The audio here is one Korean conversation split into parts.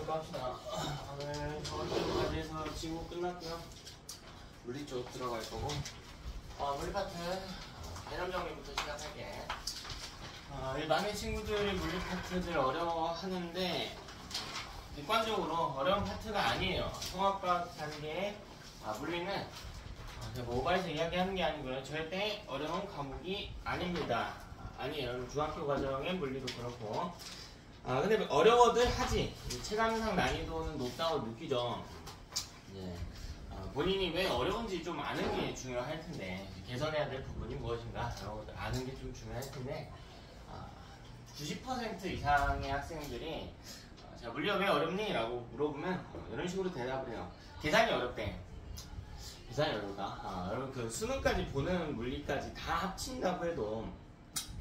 이거 합시다. 오늘 저번주까지 해서 지구 끝났고요. 물리 쪽 들어갈 거고. 물리 파트 개념 정리부터 시작할게. 많은 친구들이 물리 파트들 어려워하는데 객관적으로 어려운 파트가 아니에요. 통합과 다르게 물리는 제가 모바일에서 이야기하는 게 아니고요. 절대 어려운 과목이 아닙니다. 아니에요. 중학교 과정의 물리도 그렇고. 근데 어려워들 하지. 체감상 난이도는 높다고 느끼죠. 예. 본인이 왜 어려운지 좀 아는 게 중요할 텐데, 개선해야 될 부분이 무엇인가 아는 게 좀 중요할 텐데, 90% 이상의 학생들이 자, 물리가 왜 어렵니? 라고 물어보면 이런 식으로 대답을 해요. 계산이 어렵대. 계산이 어렵다. 여러분 그 수능까지 보는 물리까지 다 합친다고 해도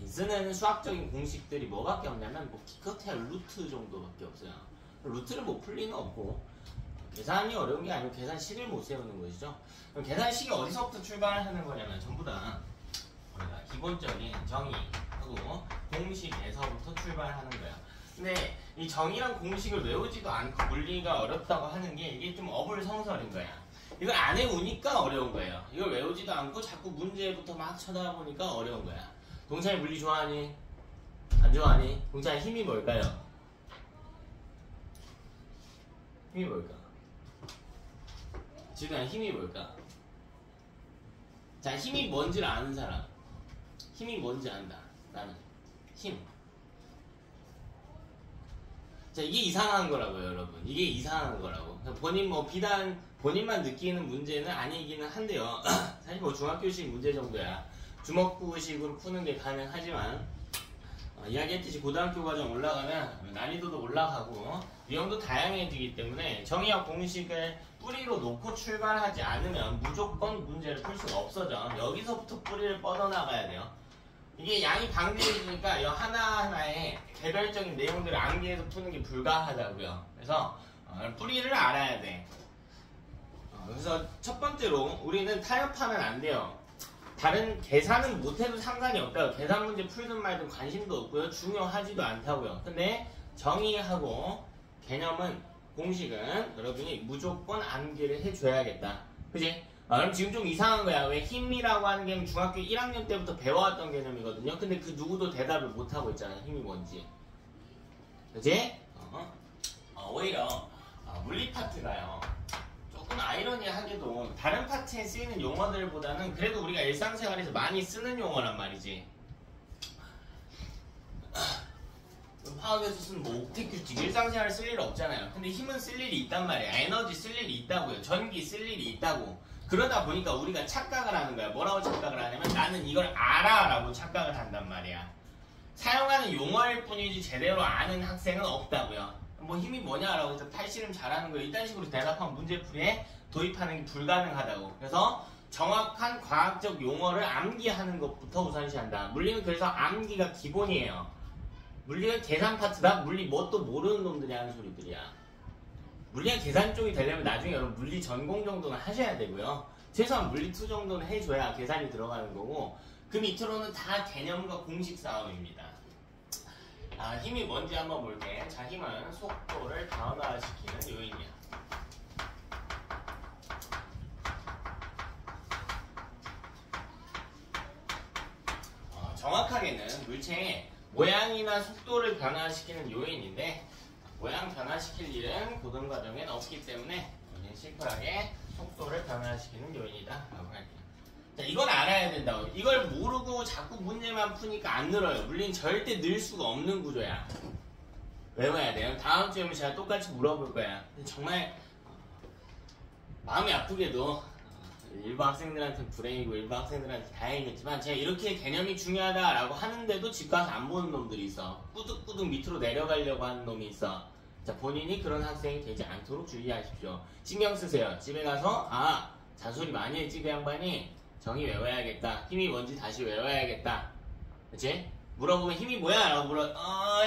쓰는 수학적인 공식들이 뭐밖에 없냐면 뭐 기껏해야 루트 정도밖에 없어요. 루트를 못 풀 리는 없고, 계산이 어려운 게 아니고 계산식을 못 세우는 것이죠. 그럼 계산식이 어디서부터 출발하는 거냐면 전부 다 우리가 기본적인 정의하고 공식에서부터 출발하는 거야. 근데 이 정의랑 공식을 외우지도 않고 물리가 어렵다고 하는 게 이게 좀 어불성설인 거야. 이걸 안 외우니까 어려운 거예요. 이걸 외우지도 않고 자꾸 문제부터 막 쳐다보니까 어려운 거야. 동찬이 물리 좋아하니? 안 좋아하니? 동찬이 힘이 뭘까요? 힘이 뭘까? 지금 힘이 뭘까? 자, 힘이 뭔지를 아는 사람. 힘이 뭔지 안다. 나는 힘. 자, 이게 이상한 거라고요, 여러분. 이게 이상한 거라고. 본인 비단 본인만 느끼는 문제는 아니기는 한데요. 사실 중학교식 문제 정도야. 주먹구식으로 푸는 게 가능하지만, 이야기했듯이 고등학교 과정 올라가면 난이도도 올라가고 유형도 다양해지기 때문에 정의와 공식을 뿌리로 놓고 출발하지 않으면 무조건 문제를 풀 수가 없어져. 여기서부터 뿌리를 뻗어나가야 돼요. 이게 양이 방대해지니까 이 하나하나의 개별적인 내용들을 암기해서 푸는 게 불가하다고요. 그래서 뿌리를 알아야 돼. 그래서 첫 번째로 우리는 타협하면 안 돼요. 다른 계산은 못해도 상관이 없다고. 계산 문제 풀든 말든 관심도 없고요. 중요하지도 않다고요. 근데 정의하고 개념은, 공식은 여러분이 무조건 암기를 해줘야겠다. 그지? 그럼 지금 좀 이상한 거야. 왜 힘이라고 하는 게 중학교 1학년 때부터 배워왔던 개념이거든요. 근데 그 누구도 대답을 못하고 있잖아. 힘이 뭔지. 그지? 오히려 물리 파트가요, 조금 아이러니하게도 다른 파트에 쓰이는 용어들보다는 그래도 우리가 일상생활에서 많이 쓰는 용어란 말이지. 화학에서 쓰는 옥텟 규칙, 일상생활에 쓸 일 없잖아요. 근데 힘은 쓸 일이 있단 말이야. 에너지 쓸 일이 있다고요. 전기 쓸 일이 있다고. 그러다 보니까 우리가 착각을 하는 거야. 뭐라고 착각을 하냐면 나는 이걸 알아 라고 착각을 한단 말이야. 사용하는 용어일 뿐이지 제대로 아는 학생은 없다고요. 힘이 뭐냐라고 해서 팔씨름 잘하는 거 이딴 식으로 대답하면 문제풀이에 도입하는 게 불가능하다고. 그래서 정확한 과학적 용어를 암기하는 것부터 우선시한다. 물리는 그래서 암기가 기본이에요. 물리는 계산 파트다. 물리 뭣도 모르는 놈들이 하는 소리들이야. 물리가 계산 쪽이 되려면 나중에 여러분 물리 전공 정도는 하셔야 되고요. 최소한 물리 2 정도는 해줘야 계산이 들어가는 거고, 그 밑으로는 다 개념과 공식 싸움입니다. 힘이 뭔지 한번 볼게. 자, 힘은 속도를 변화시키는 요인이야. 정확하게는 물체의 모양이나 속도를 변화시키는 요인인데, 모양 변화시킬 일은 고등과정엔 없기 때문에 심플하게 속도를 변화시키는 요인이다 라고 할게요. 자, 이건 알아야 된다고. 이걸 모르고 자꾸 문제만 푸니까 안 늘어요. 물리는 절대 늘 수가 없는 구조야. 외워야 돼요. 다음 주에 제가 똑같이 물어볼 거야. 정말 마음이 아프게도 일부 학생들한테는 불행이고 일부 학생들한테 다행이겠지만, 제가 이렇게 개념이 중요하다라고 하는데도 집 가서 안 보는 놈들이 있어. 꾸득꾸득 밑으로 내려가려고 하는 놈이 있어. 자, 본인이 그런 학생이 되지 않도록 주의하십시오. 신경 쓰세요. 집에 가서 잔소리 많이 했지 그 양반이. 정의 외워야겠다. 힘이 뭔지 다시 외워야겠다. 그치? 물어보면 힘이 뭐야? 라고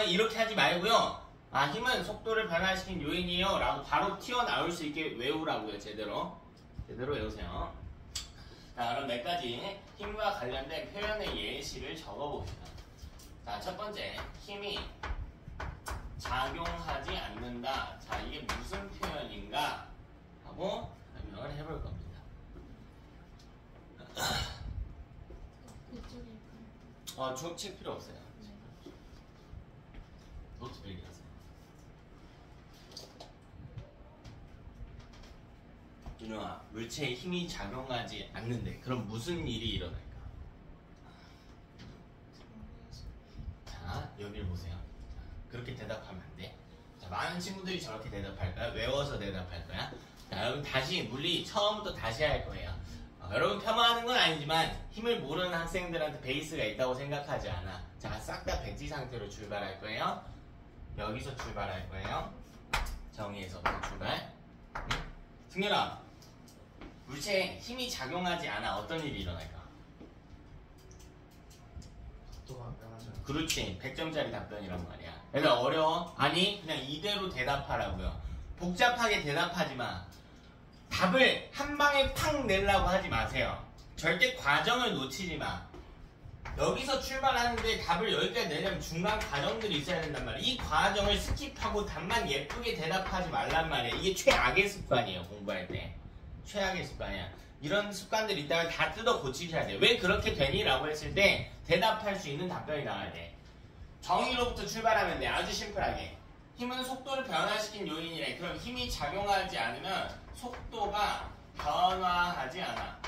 이렇게 하지 말고요. 힘은 속도를 변화시킨 요인이에요. 라고 바로 튀어나올 수 있게 외우라고요. 제대로 외우세요. 자, 그럼 몇 가지 힘과 관련된 표현의 예시를 적어봅시다. 자, 첫 번째, 힘이 작용하지 않는다. 일어난다. 자, 이게 무슨 표현인가 하고 설명을 해볼 겁니다. 책 필요 없어요. 노트 빌리세요. 윤영아, 물체에 힘이 작용하지 않는데 그럼 무슨 일이 일어날까? 자, 여기를 보세요. 자, 그렇게 대답하면 안 돼. 자, 많은 친구들이 저렇게 대답할 거야. 외워서 대답할 거야. 자, 여러분 다시 물리 처음부터 다시 할 거예요. 여러분 폄하하는 건 아니지만 힘을 모르는 학생들한테 베이스가 있다고 생각하지 않아. 자, 싹 다 백지 상태로 출발할 거예요. 여기서 출발할 거예요. 정의에서부터 출발. 응? 승렬아, 물체에 힘이 작용하지 않아 어떤 일이 일어날까? 속도가 변하지 않아. 그렇지, 100점짜리 답변이란 말이야. 그래서 어려워? 아니, 그냥 이대로 대답하라고요. 복잡하게 대답하지 마. 답을 한 방에 팍 내려고 하지 마세요. 절대 과정을 놓치지 마. 여기서 출발하는데 답을 여기까지 내려면 중간 과정들이 있어야 된단 말이야. 이 과정을 스킵하고 답만 예쁘게 대답하지 말란 말이야. 이게 최악의 습관이에요, 공부할 때. 최악의 습관이야. 이런 습관들이 있다면 다 뜯어 고치셔야 돼. 왜 그렇게 되니? 라고 했을 때 대답할 수 있는 답변이 나와야 돼. 정의로부터 출발하면 돼. 아주 심플하게. 힘은 속도를 변화시킨 요인이래. 그럼 힘이 작용하지 않으면 속도가 변화하지 않아.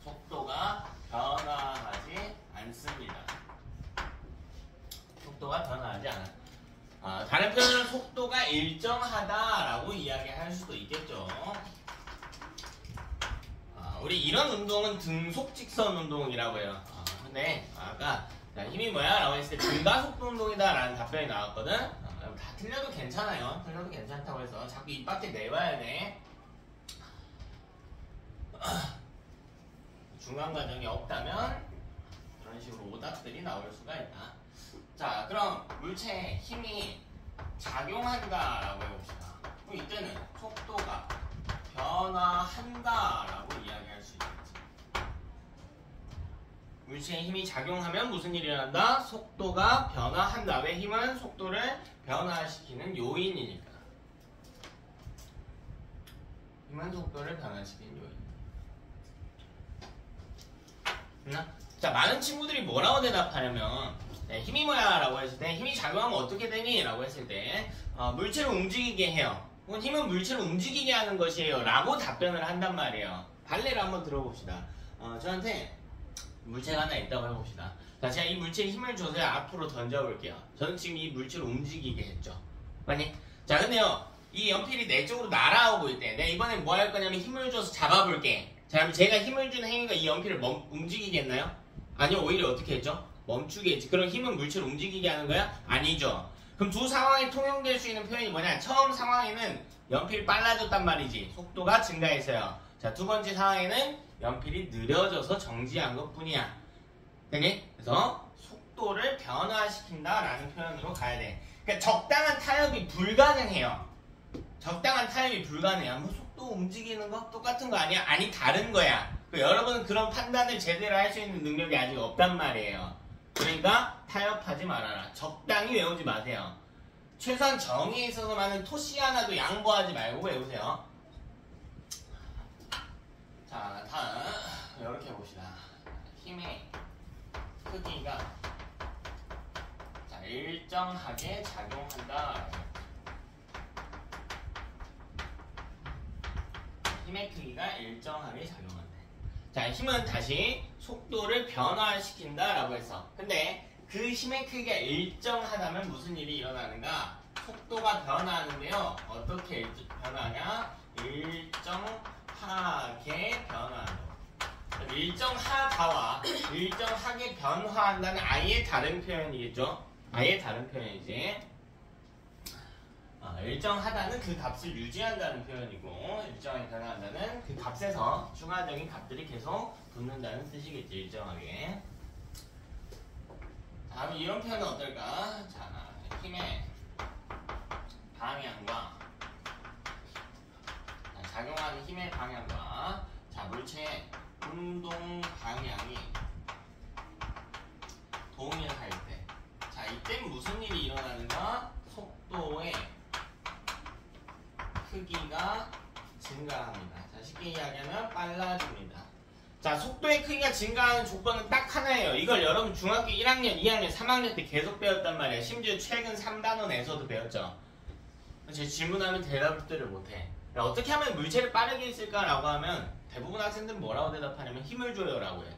속도가 변화하지 않습니다. 속도가 변화하지 않아. 다른 표현은 속도가 일정하다라고 이야기할 수도 있겠죠. 우리 이런 운동은 등속 직선 운동이라고 해요. 근데 아까 힘이 뭐야? 라고 했을 때 등가속도 운동이다 라는 답변이 나왔거든. 다 틀려도 괜찮아요. 틀려도 괜찮다고 해서 자꾸 입 밖에 내봐야 돼. 중간 과정이 없다면 이런 식으로 오답들이 나올 수가 있다. 자, 그럼 물체에 힘이 작용한다 라고 해봅시다. 그럼 이때는 속도가 변화한다 라고 이야기할 수 있겠지. 물체에 힘이 작용하면 무슨 일이 일어난다? 속도가 변화한다. 왜? 힘은 속도를 변화시키는 요인이니까. 힘은 속도를 변화시키는 요인. 자, 많은 친구들이 뭐라고 대답하냐면 힘이 뭐야? 라고 했을 때 힘이 작용하면 어떻게 되니? 라고 했을 때 물체를 움직이게 해요. 힘은 물체를 움직이게 하는 것이에요. 라고 답변을 한단 말이에요. 발레를 한번 들어봅시다. 저한테 물체가 하나 있다고 해봅시다. 자, 제가 이 물체에 힘을 줘서 앞으로 던져볼게요. 저는 지금 이 물체를 움직이게 했죠. 맞니? 자, 근데요, 이 연필이 내 쪽으로 날아오고 있대. 내가 이번엔 뭐 할 거냐면 힘을 줘서 잡아볼게. 자, 그럼 제가 힘을 준 행위가 이 연필을 움직이겠나요? 아니요, 오히려 어떻게 했죠? 멈추게 했지. 그럼 힘은 물체를 움직이게 하는 거야? 아니죠. 그럼 두 상황이 통용될 수 있는 표현이 뭐냐? 처음 상황에는 연필이 빨라졌단 말이지. 속도가 증가했어요. 자, 두 번째 상황에는 연필이 느려져서 정지한 것 뿐이야. 되니? 그래서 속도를 변화시킨다라는 표현으로 가야 돼. 그러니까 적당한 타협이 불가능해요. 적당한 타협이 불가능해요. 뭐 속도 움직이는 거 똑같은 거 아니야? 아니, 다른 거야. 여러분은 그런 판단을 제대로 할 수 있는 능력이 아직 없단 말이에요. 그러니까 타협하지 말아라. 적당히 외우지 마세요. 최소한 정의에 있어서만은 토시 하나도 양보하지 말고 외우세요. 자, 다음 이렇게 봅시다. 힘의 크기가 일정하게 작용한다. 힘의 크기가 일정하게 작용한다. 자, 힘은 다시 속도를 변화시킨다 라고 했어. 근데 그 힘의 크기가 일정하다면 무슨 일이 일어나는가? 속도가 변화하는데요. 어떻게 변화하냐? 일정하게 변화한다. 일정하다와 일정하게 변화한다는 아예 다른 표현이겠죠? 아예 다른 표현이지. 일정하다는 그 값을 유지한다는 표현이고, 일정하게 변화한다는 그 값에서 추가적인 값들이 계속 붙는다는 뜻이겠지. 일정하게. 다음 이런 표현은 어떨까? 자, 힘의 방향과 작용하는 힘의 방향과 자, 물체의 운동 방향이 동일할 때, 자, 이때 무슨 일이 일어나는가? 속도의 크기가 증가합니다. 자, 쉽게 이야기하면 빨라집니다. 자, 속도의 크기가 증가하는 조건은 딱 하나예요. 이걸 여러분 중학교 1학년, 2학년, 3학년 때 계속 배웠단 말이에요. 심지어 최근 3단원에서도 배웠죠. 제 질문하면 대답들을 못해. 어떻게 하면 물체를 빠르게 쓸까라고 하면 대부분 학생들은 뭐라고 대답하냐면 힘을 줘요 라고 해요.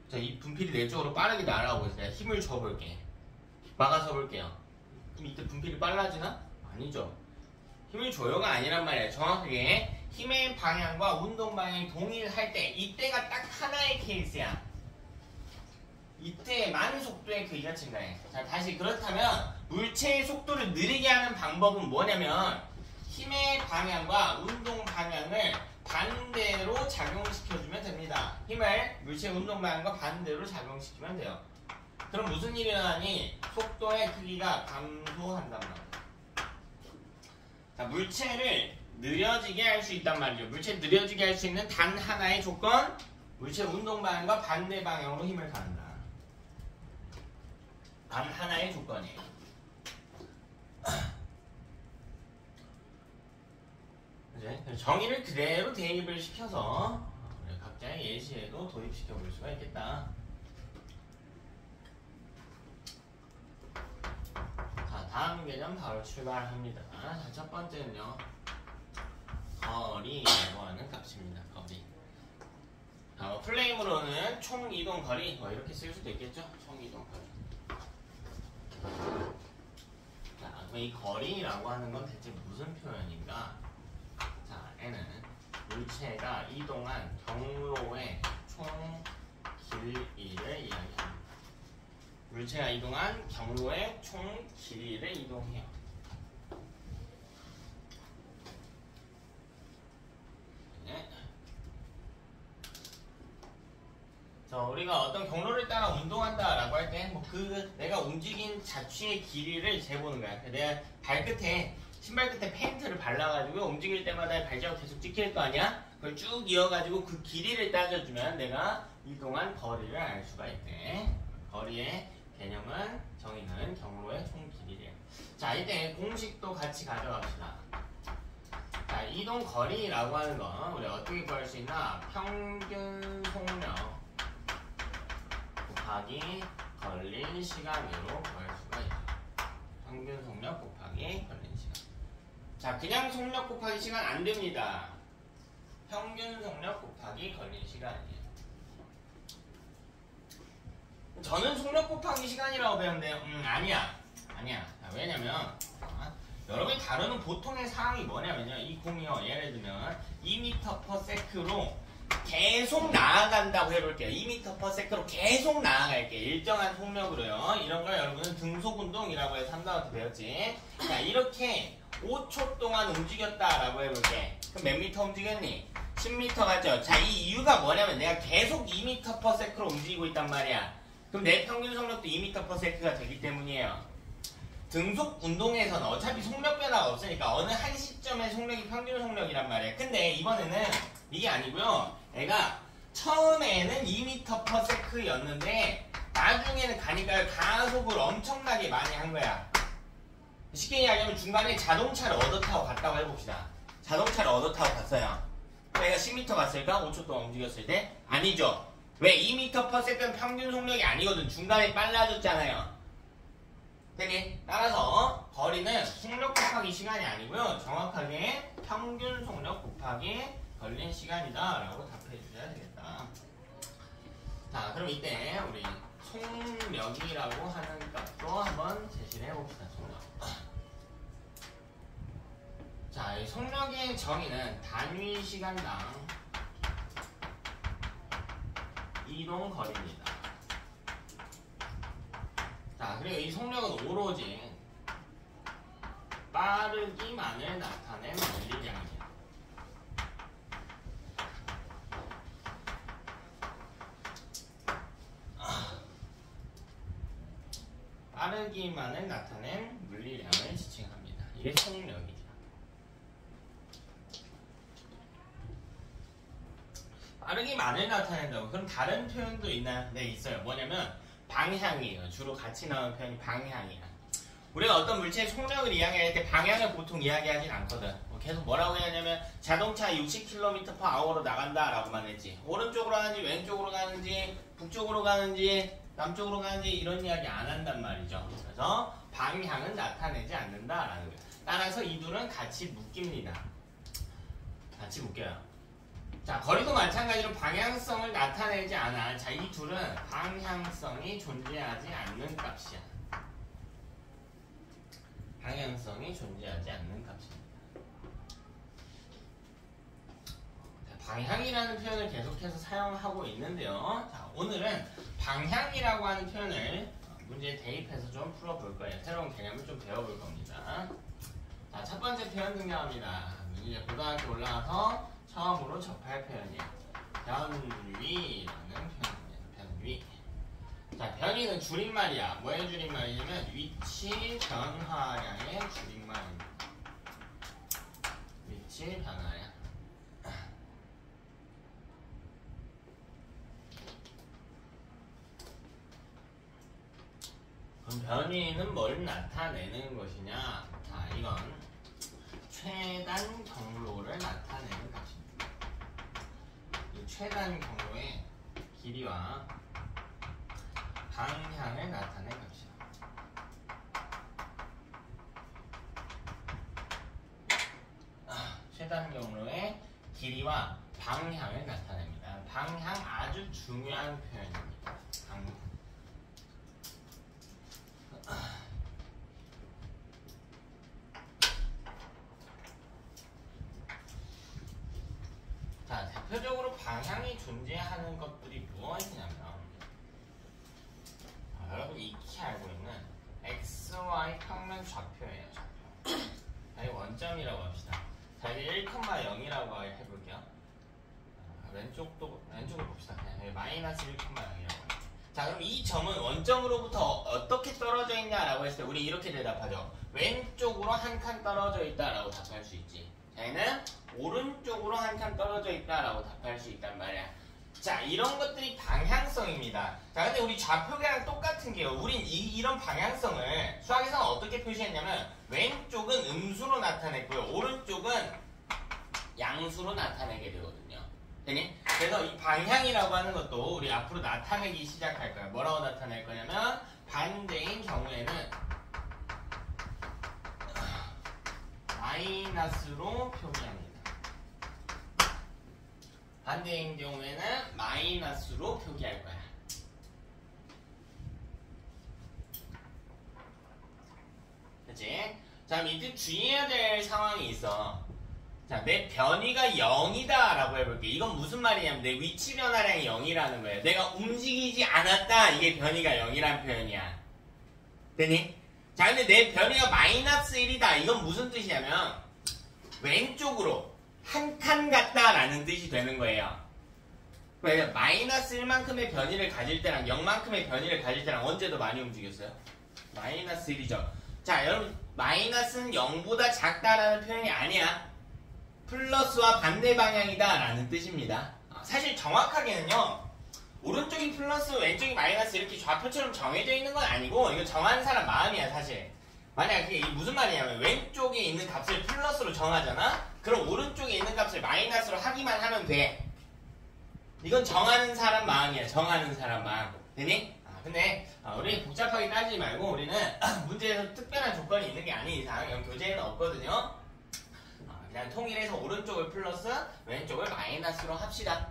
자, 이 분필이 내 쪽으로 빠르게 날아오고 있어요. 내가 힘을 줘볼게. 막아서 볼게요. 그럼 이때 분필이 빨라지나? 아니죠. 힘을 줘요가 아니란 말이에요. 정확하게 힘의 방향과 운동 방향이 동일할 때 이때가 딱 하나의 케이스야. 이때만 속도의 크기가 증가해. 자, 다시 그렇다면 물체의 속도를 느리게 하는 방법은 뭐냐면 힘의 방향과 운동 방향을 반대로 작용시켜주면 됩니다. 힘을 물체의 운동 방향과 반대로 작용시키면 돼요. 그럼 무슨 일이 일어나니? 속도의 크기가 감소한단 말이에요. 자, 물체를 느려지게 할 수 있단 말이죠. 물체를 느려지게 할 수 있는 단 하나의 조건, 물체 운동 방향과 반대 방향으로 힘을 가한다. 단 하나의 조건이에요. 정의를 그대로 대입을 시켜서 각자의 예시에도 도입시켜 볼 수가 있겠다. 자, 다음 개념 바로 출발합니다. 자, 첫 번째는요, 거리라고 하는 값입니다. 거리. 플레임으로는 총 이동 거리, 이렇게 쓸 수도 있겠죠? 총 이동 거리. 자, 그럼 이 거리라고 하는 건 대체 무슨 표현인가? 자, N은 물체가 이동한 경로의 총 길이를 이야기합니다. 물체가 이동한 경로의 총 길이를 이동해요. 네. 자, 우리가 어떤 경로를 따라 운동한다라고 할 때, 내가 움직인 자취의 길이를 재보는 거야. 내가 발끝에, 신발 끝에 페인트를 발라가지고 움직일 때마다 발자국 계속 찍힐 거 아니야? 그걸 쭉 이어가지고 그 길이를 따져주면 내가 이동한 거리를 알 수가 있대. 거리의 개념은, 정의는 경로의 총 길이래요. 자, 이때 공식도 같이 가져갑시다. 자, 이동 거리라고 하는 건 우리 어떻게 구할 수 있나? 평균 속력 곱하기 걸린 시간으로 구할 수가 있죠. 평균 속력 곱하기 걸린 시간. 자, 그냥 속력 곱하기 시간 안 됩니다. 평균 속력 곱하기 걸린 시간이에요. 저는 속력 곱하기 시간이라고 배웠는데요. 아니야. 왜냐면 여러분이 다루는 보통의 사항이 뭐냐면요. 이 공이요. 예를 들면 2m/s로 계속 나아간다고 해볼게요. 2m/s로 계속 계속나아갈게. 일정한 속력으로요. 이런 걸 여러분은 등속운동이라고 해서 3단원 때 배웠지. 자, 이렇게 5초 동안 움직였다라고 해볼게. 그럼 몇 미터 움직였니? 10m 같죠? 자, 이 이유가 뭐냐면 내가 계속 2m/s로 움직이고 있단 말이야. 그럼 내 평균 속력도 2m/s가 되기 때문이에요. 등속 운동에서는 어차피 속력 변화가 없으니까 어느 한 시점의 속력이 평균 속력이란 말이에요. 근데 이번에는 이게 아니고요. 애가 처음에는 2m/s였는데 나중에는 가니까 가속을 엄청나게 많이 한 거야. 쉽게 이야기하면 중간에 자동차를 얻어 타고 갔다고 해봅시다. 자동차를 얻어 타고 갔어요. 내가 10m 갔을까? 5초 동안 움직였을 때? 아니죠. 왜? 2m/s는 평균 속력이 아니거든. 중간에 빨라졌잖아요. 되니? 따라서 거리는 속력 곱하기 시간이 아니고요. 정확하게 평균 속력 곱하기 걸린 시간이다 라고 답해 주셔야 되겠다. 자, 그럼 이때 우리 속력이라고 하는 값도 한번 제시를 해봅시다. 속력. 자, 이 속력의 정의는 단위 시간당 이동 거리입니다. 자, 그리고 이 속력은 오로지 빠르기만을 나타낸 물리량이에요. 빠르기만을 나타낸 물리량을 지칭합니다. 이게 속력이죠. 빠르기만을 나타낸다고. 그럼 다른 표현도 있나요? 네, 있어요. 뭐냐면 방향이에요. 주로 같이 나오는 표현이 방향이야. 우리가 어떤 물체의 속력을 이야기할 때 방향을 보통 이야기하진 않거든. 계속 뭐라고 해야냐면 자동차 60km/h로 나간다 라고만 했지. 오른쪽으로 가는지 왼쪽으로 가는지 북쪽으로 가는지 남쪽으로 가는지 이런 이야기 안 한단 말이죠. 그래서 방향은 나타내지 않는다라는 거예요. 따라서 이 둘은 같이 묶입니다. 같이 묶여요. 자, 거리도 마찬가지로 방향성을 나타내지 않아. 자, 이 둘은 방향성이 존재하지 않는 값이야. 방향성이 존재하지 않는 값입니다. 자, 방향이라는 표현을 계속해서 사용하고 있는데요. 자, 오늘은 방향이라고 하는 표현을 문제에 대입해서 좀 풀어볼 거예요. 새로운 개념을 좀 배워볼 겁니다. 자, 첫 번째 표현 등장합니다. 이제 고등학교 올라와서 처음으로 접할 표현이에요. 변위라는 표현입니다. 변위. 자, 변위는 줄임말이야. 뭐의 줄임말이냐면 위치 변화량의 줄임말입니다. 위치 변화량. 그럼 변위는 뭘 나타내는 것이냐? 자, 이건 최단 경로를 나타내는 값입니다. 이 최단 경로의 길이와 방향을 나타낸 값이야. 최단 경로의 길이와 방향을 나타냅니다. 방향 아주 중요한 표현입니다. 방향. 자, 대표적으로 방향이 존재하는 것들이 무엇이냐면 여러분이 익히 알고 있는 XY 평면 좌표예요. 좌표. 자, 이 원점이라고 합시다. 자, 이게 1,0이라고 해볼게요. 왼쪽으로 봅시다. 그냥 마이너스 1,0이라고 해요. 자, 그럼 이 점은 원점으로부터 어떻게 떨어져 있냐라고 했을 때 우리 이렇게 대답하죠. 왼쪽으로 한 칸 떨어져 있다라고 답할 수 있지. 자, 얘는 오른쪽으로 한 칸 떨어져 있다라고 답할 수 있단 말이야. 자, 이런 것들이 방향성입니다. 자, 근데 우리 좌표계랑 똑같은 게요. 우린 이런 방향성을 수학에서는 어떻게 표시했냐면 왼쪽은 음수로 나타냈고요. 오른쪽은 양수로 나타내게 되거든요. 되니? 그래서 이 방향이라고 하는 것도 우리 앞으로 나타내기 시작할 거야. 뭐라고 나타낼 거냐면 반대인 경우에는 마이너스로 표기합니다. 반대인 경우에는 마이너스로 표기할 거야. 그치? 자, 이제 주의해야 될 상황이 있어. 자, 내 변위가 0이다 라고 해볼게. 이건 무슨 말이냐면 내 위치 변화량이 0이라는 거예요. 내가 움직이지 않았다. 이게 변위가 0이란 표현이야. 되니? 자, 근데 내 변위가 마이너스 1이다. 이건 무슨 뜻이냐면 왼쪽으로 한 칸 갔다 라는 뜻이 되는 거예요. 왜? 마이너스 1만큼의 변위를 가질 때랑 0만큼의 변위를 가질 때랑 언제 더 많이 움직였어요? 마이너스 1이죠. 자, 여러분 마이너스는 0보다 작다라는 표현이 아니야. 플러스와 반대 방향이다 라는 뜻입니다. 사실 정확하게는요, 오른쪽이 플러스 왼쪽이 마이너스 이렇게 좌표처럼 정해져 있는 건 아니고 이거 정하는 사람 마음이야. 사실 만약 그게 무슨 말이냐면 왼쪽에 있는 값을 플러스로 정하잖아. 그럼 오른쪽에 있는 값을 마이너스로 하기만 하면 돼. 이건 정하는 사람 마음이야. 정하는 사람 마음. 되니? 근데 우리 복잡하게 따지지 말고 우리는 문제에서 특별한 조건이 있는 게 아닌 이상 교재에는 없거든요. 그냥 통일해서 오른쪽을 플러스 왼쪽을 마이너스로 합시다.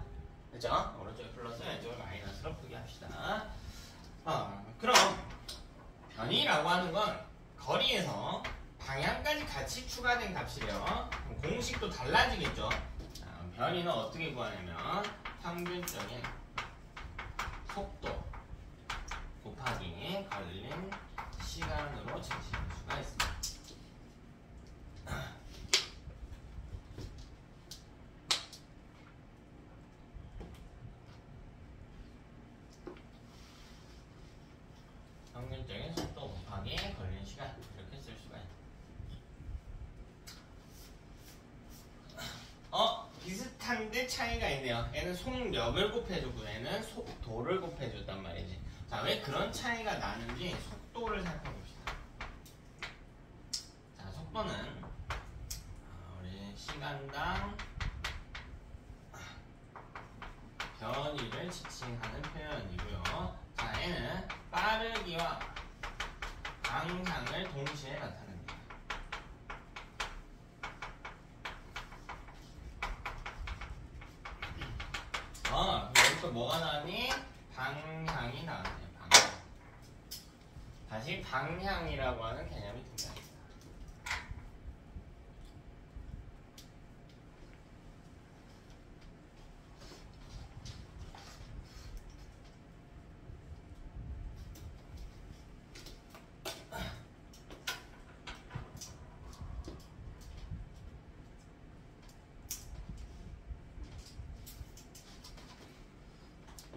그렇죠? 오른쪽을 플러스 왼쪽을 마이너스로 표기합시다. 그럼 변이라고 하는 건 거리에서 방향까지 같이 추가된 값이래요. 공식도 달라지겠죠. 변이는 어떻게 구하냐면 평균적인 속도 곱하기 걸린 시간으로 제시할 수가 있습니다. 평균적인 속도 곱하기 걸린 시간, 이렇게 쓸 수가 있습니다. 비슷한데 차이가 있네요. 얘는 속력을 곱해주고 얘는 속도를 곱해줬단 말이지. 자, 왜 그런 차이가 나는지 속도를 살펴봅시다. 시간당 변이를 지칭하는 표현이고요. 자, 얘는 빠르기와 방향을 동시에 나타냅니다. 여기서 뭐가 나왔니? 방향이 나왔네요. 방향. 다시 방향이라고 하는 개념이 등장합니다.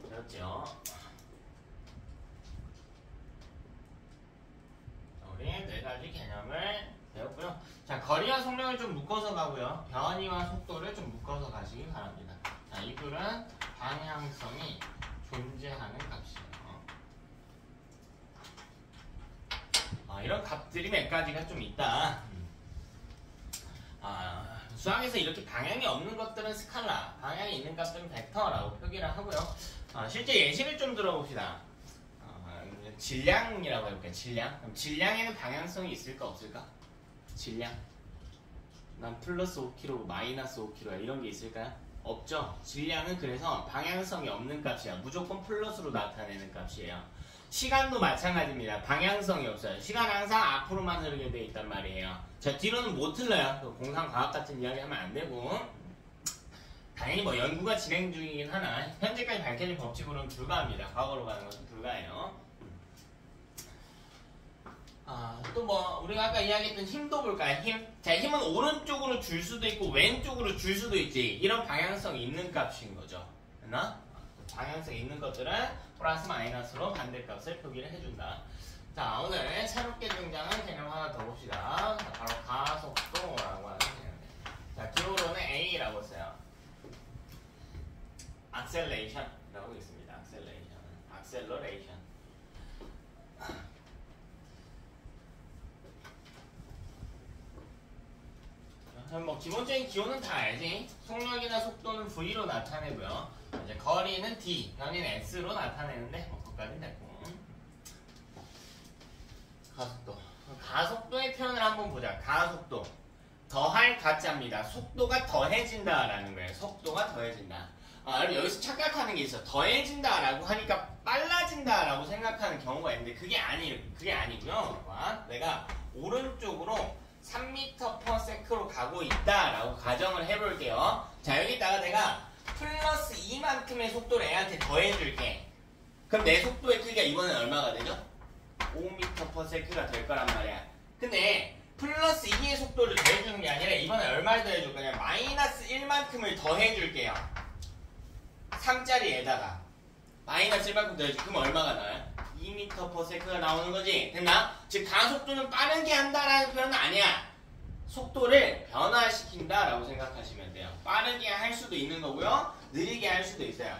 그렇죠. 우리 네 가지 개념을 배웠고요. 자, 거리와 속력을 좀 묶어서 가고요. 변이와 속도를 좀 묶어서 가시기 바랍니다. 자, 이 둘은 방향성이 존재하는 값이에요. 이런 값들이 몇 가지가 좀 있다. 수학에서 이렇게 방향이 없는 것들은 스칼라, 방향이 있는 값들은 벡터라고 표기를 하고요. 실제 예시를 좀 들어봅시다. 질량이라고 해볼게요. 질량. 그럼 질량에는 방향성이 있을까 없을까? 질량. 난 플러스 5kg, 마이너스 5kg야. 이런 게 있을까요? 없죠. 질량은 그래서 방향성이 없는 값이야. 무조건 플러스로 나타내는 값이에요. 시간도 마찬가지입니다. 방향성이 없어요. 시간 항상 앞으로만 흐르게 돼 있단 말이에요. 자, 뒤로는 못 흘러요. 공상과학 같은 이야기 하면 안 되고. 당연히 뭐 연구가 진행 중이긴 하나 현재까지 밝혀진 법칙으로는 불가합니다. 과거로 가는 것은 불가해요. 또 뭐 우리가 아까 이야기했던 힘도 볼까요? 힘. 자, 힘은 오른쪽으로 줄 수도 있고 왼쪽으로 줄 수도 있지. 이런 방향성이 있는 값인 거죠. 됐나? 방향성이 있는 것들은 플러스 마이너스로 반대값을 표기를 해준다. 자, 오늘 새롭게 등장한 개념 하나 더 봅시다. 자, 바로 가속도라고 하는 개념입니다. 자, 기호로는 A라고 써요. acceleration이라고 있습니다. acceleration. 뭐 기본적인 기호는 다 알지. 속력이나 속도는 V로 나타내고요. 이제 거리는 D, 변이는 S로 나타내는데 뭐 그것까지는 됐고. 가속도의 표현을 한번 보자. 가속도. 더할 가짜입니다. 속도가 더해진다라는 거예요. 속도가 더해진다. 여러분 여기서 착각하는 게 있어. 더해진다라고 하니까 빨라진다라고 생각하는 경우가 있는데 그게 아니고요. 내가 오른쪽으로 3m/s로 가고 있다라고 가정을 해볼게요. 자, 여기다가 내가 플러스 2만큼의 속도를 애한테 더해줄게. 그럼 내 속도의 크기가 이번엔 얼마가 되죠? 5m/s가 될 거란 말이야. 근데 플러스 2의 속도를 더해주는 게 아니라 이번에 얼마를 더해줄 거냐? 마이너스 1만큼을 더해줄게요. 3짜리에다가 마이너스 1만큼 더해줄게. 그럼 얼마가 나와요? 2m/s가 나오는 거지. 됐나? 즉 가속도는 빠르게 한다라는 표현은 아니야. 속도를 변화시킨다라고 생각하시면 돼요. 빠르게 할 수도 있는 거고요. 느리게 할 수도 있어요.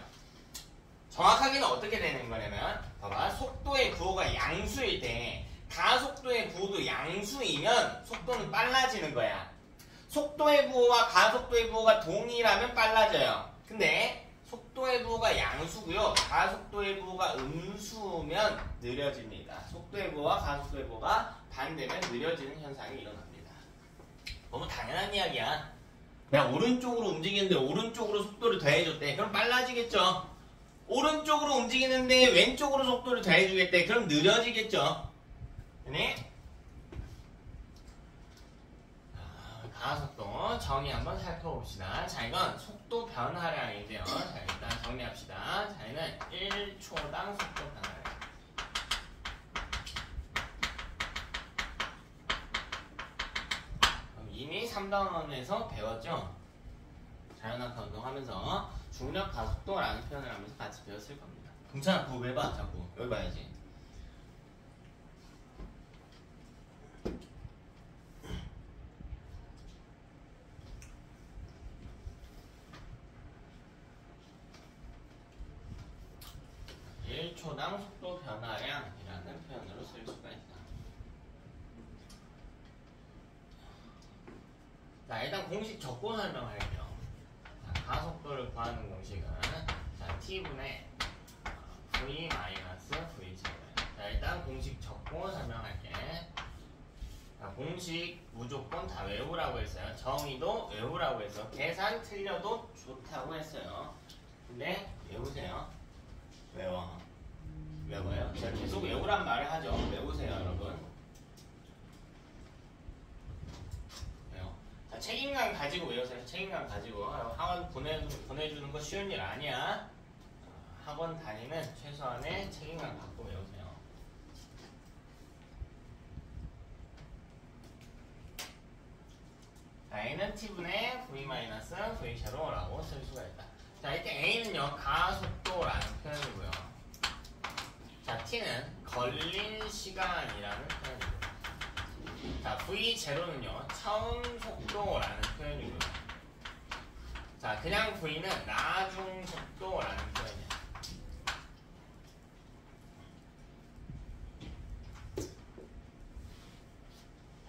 정확하게는 어떻게 되는 거냐면 봐봐. 속도의 부호가 양수일 때 가속도의 부호도 양수이면 속도는 빨라지는 거야. 속도의 부호와 가속도의 부호가 동일하면 빨라져요. 근데 속도의 부호가 양수고요. 가속도의 부호가 음수면 느려집니다. 속도의 부호와 가속도의 부호가 반대면 느려지는 현상이 일어납니다. 너무 당연한 이야기야. 내가 오른쪽으로 움직이는데 오른쪽으로 속도를 더해줬대. 그럼 빨라지겠죠. 오른쪽으로 움직이는데 왼쪽으로 속도를 더해주겠대. 그럼 느려지겠죠. 네? 가속도 정의 한번 살펴봅시다. 자, 이건 속도 변화량인데요. 자, 일단 정리합시다. 자, 얘는 1초당 속도 변화량. 이미 3단원에서 배웠죠? 자연학파 운동하면서 중력 가속도라는 표현을 하면서 같이 배웠을 겁니다. 동찬아, 그거 왜 봐? 자꾸. 여기 봐야지. 초당 속도 변화량이라는 표현으로 쓸 수가 있다. 자, 일단 공식 적고 설명할게요. 자, 가속도를 구하는 공식은 자, t분의 v 마이너스 v 제곱. 자, 일단 공식 적고 설명할게. 자, 공식 무조건 다 외우라고 했어요. 정의도 외우라고 해서 계산 틀려도 좋다고 했어요. 근데 외우세요. 외워요. 제가 계속 외우란 말을 하죠. 외우세요, 여러분. 외워. 자, 책임감 가지고 외우세요. 책임감 가지고. 학원 보내주는 거 쉬운 일 아니야. 학원 다니는 최소한의 책임감 갖고 외우세요. 자, A는 T분의 V-V 제로라고 쓸 수가 있다. 자, 이때 A는요, 가속도라는 표현이고요. 자, T는 걸린 시간이라는 표현이고요. 자, V 제로는요, 처음 속도라는 표현이고요. 자, 그냥 V는 나중 속도라는 표현이에요.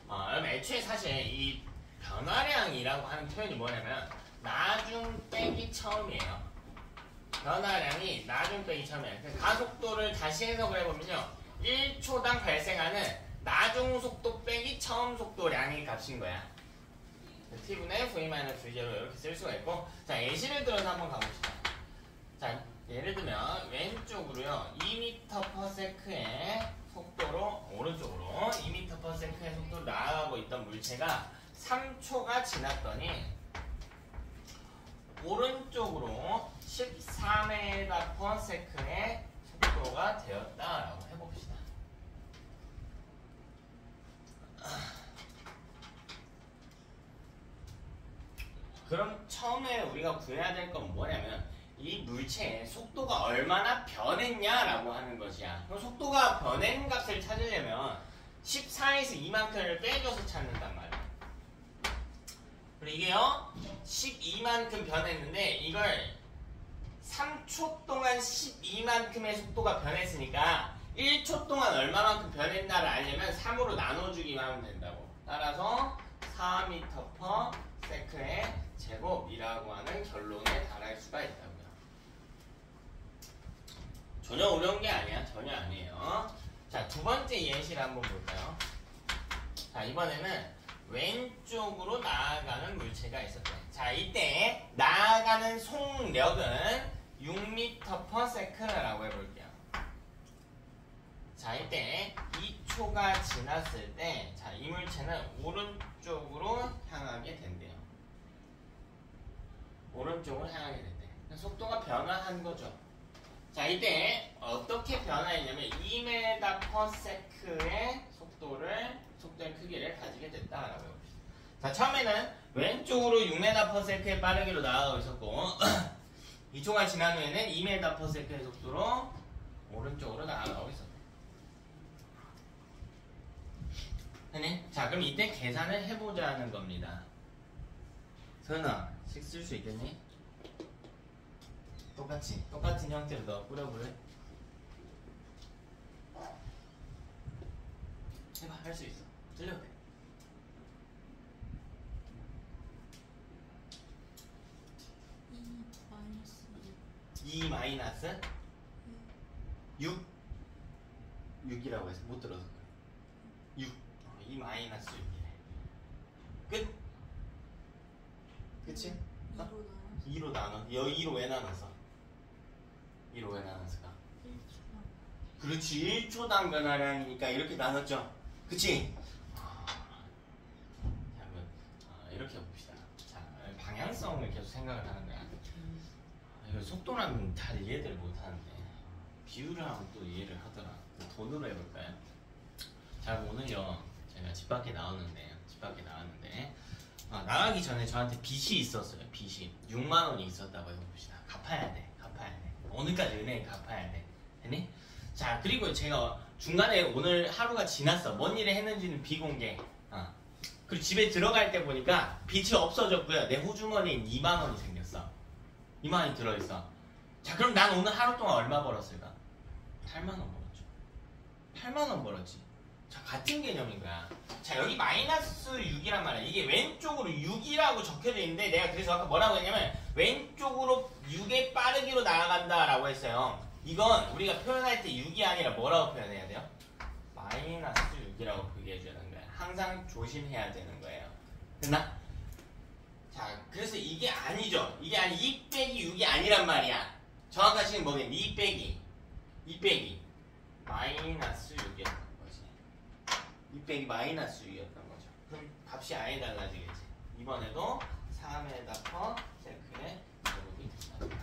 그럼 애초에 사실 이 변화량이라고 하는 표현이 뭐냐면 나중 빼기 처음이에요. 변화량이 나중 빼기 처음이에요. 가속도를 다시 해석을 해보면요, 1초당 발생하는 나중 속도 빼기 처음 속도량의 값인 거야. t분의 v-v0 이렇게 쓸 수가 있고, 자, 예시를 들어서 한번 가봅시다. 자, 예를 들면 왼쪽으로요 2m/s의 속도로, 오른쪽으로 2m/s의 속도로 나아가고 있던 물체가 3초가 지났더니 오른쪽으로 14m/s의 속도가 되었다라고 해봅시다. 그럼 처음에 우리가 구해야 될 건 뭐냐면 이 물체의 속도가 얼마나 변했냐라고 하는 것이야. 그럼 속도가 변한 값을 찾으려면 14에서 이만큼을 빼줘서 찾는단 말이야. 그리고 이게요 12만큼 변했는데 이걸 3초 동안 12만큼의 속도가 변했으니까 1초 동안 얼마만큼 변했나를 알려면 3으로 나눠주기만 하면 된다고. 따라서 4m/s의 제곱이라고 하는 결론에 달할 수가 있다고요. 전혀 어려운 게 아니야. 전혀 아니에요. 자, 두 번째 예시를 한번 볼까요? 자, 이번에는 왼쪽으로 나아가는 물체가 있었대. 자, 이때 나아가는 속력은 6m/s라고 해볼게요. 자, 이때 2초가 지났을 때, 자, 이 물체는 오른쪽으로 향하게 된대요. 오른쪽으로 향하게 된대. 속도가 변화한 거죠. 자, 이때 어떻게 변화했냐면 2m/s의 속도의 크기를 가지게 됐다라고 해봅시다. 자, 처음에는 왼쪽으로 6m/s의 빠르기로 나아가고 있었고 2초가 지난 후에는 2m/s의 속도로 오른쪽으로 나아가고 있었다. 네? 자, 그럼 이때 계산을 해보자는 겁니다. 서연아, 식 쓸 수 있겠니? 똑같은 형태로 너 꾸려볼래? 해봐, 할 수 있어. 틀려도 돼. 2 마이너스 6? 6이라고 해서 못 들어서 그래. 6. 2 마이너스 6이래. 끝? 그치? 2로 나눠. 2로 왜 나눠서? 2로 왜 나눴을까? 1초. 그렇지. 1초당 변화량이니까 이렇게 나눴죠. 그치? 자, 그럼 이렇게 봅시다. 자, 방향성을 계속 생각을 하는 거야. 이거 속도랑 잘 이해를 못 하는데 비율이랑 또 이해를 하더라. 돈으로 해볼까요? 자, 오늘요 제가 집 밖에 나왔는데 나가기 전에 저한테 빚이 있었어요. 빚이 6만 원이 있었다고 해봅시다. 갚아야 돼. 오늘까지 은행에 갚아야 돼. 됐니? 자, 그리고 제가 중간에 오늘 하루가 지났어. 뭔 일을 했는지는 비공개. 그리고 집에 들어갈 때 보니까 빚이 없어졌고요. 내 호주머니에 2만 원이 생겼어. 2만 원이 들어있어. 자, 그럼 난 오늘 하루 동안 얼마 벌었을까? 8만 원 벌었죠. 8만 원 벌었지. 자, 같은 개념인 거야. 자, 여기 마이너스 6이란 말이야. 이게 왼쪽으로 6이라고 적혀져 있는데 내가 그래서 아까 뭐라고 했냐면 왼쪽으로 6의 빠르기로 나아간다라고 했어요. 이건 우리가 표현할 때 6이 아니라 뭐라고 표현해야 돼요? 마이너스 6이라고 표기해 주는 거야. 항상 조심해야 되는 거예요. 됐나? 자, 그래서 이게 아니죠. 이게 아니 2 빼기 6이 아니란 말이야. 정확한 식은 뭐겠니? 2 빼기 마이너스 6이었던 거지. 2 빼기 마이너스 6이었던 거죠. 그럼 값이 아예 달라지겠지. 이번에도 3에다 퍼 세크의 제곱이 된다.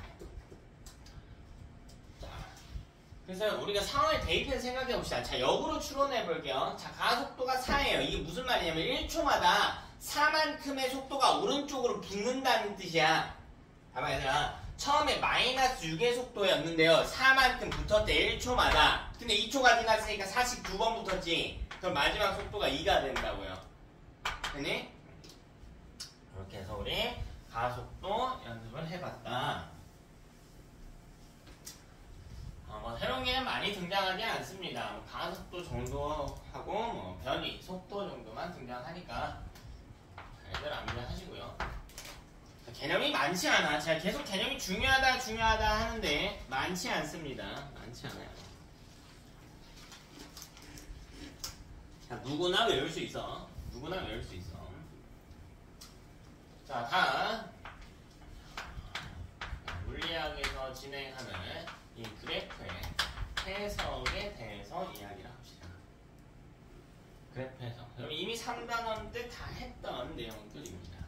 자, 그래서 우리가 상황을 대입해서 생각해 봅시다. 자, 역으로 추론해 볼게요. 자, 가속도가 4예요. 이게 무슨 말이냐면 1초마다 4만큼의 속도가 오른쪽으로 붙는다는 뜻이야. 봐봐 얘들아. 처음에 마이너스 6의 속도였는데요. 4만큼 붙었대 1초마다. 근데 2초가 지났으니까 42번 붙었지. 그럼 마지막 속도가 2가 된다고요. 됐니? 이렇게 해서 우리 가속도 연습을 해봤다. 뭐 새로운 개념 많이 등장하지 않습니다. 뭐 가속도 정도 하고 뭐 변이, 속도 정도만 등장하니까 잘들 암기하시고요. 개념이 많지 않아. 제가 계속 개념이 중요하다 하는데 많지 않습니다. 많지 않아요. 자, 누구나 외울 수 있어. 누구나 외울 수 있어. 자, 다음 물리학에서 진행하는 이 그래프의 해석에 대해서 이야기를 합시다. 그래프 해석. 이미 3단원 때 다 했던 내용들입니다.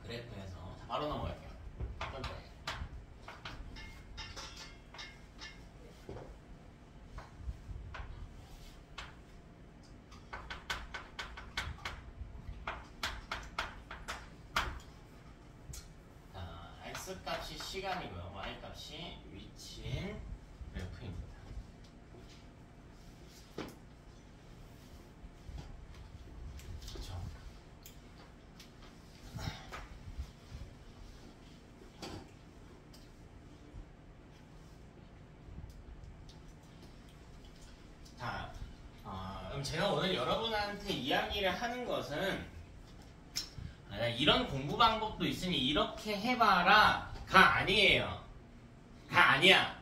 그래프에서 바로 넘어갈게요. 첫 번째. 자, x 값이 시간이고요. y 값이 위치인 그래프입니다. 그렇죠. 자, 그럼 제가 오늘 여러분한테 이야기를 하는 것은 이런 공부 방법도 있으니 이렇게 해봐라 가 아니에요. 가 아니야.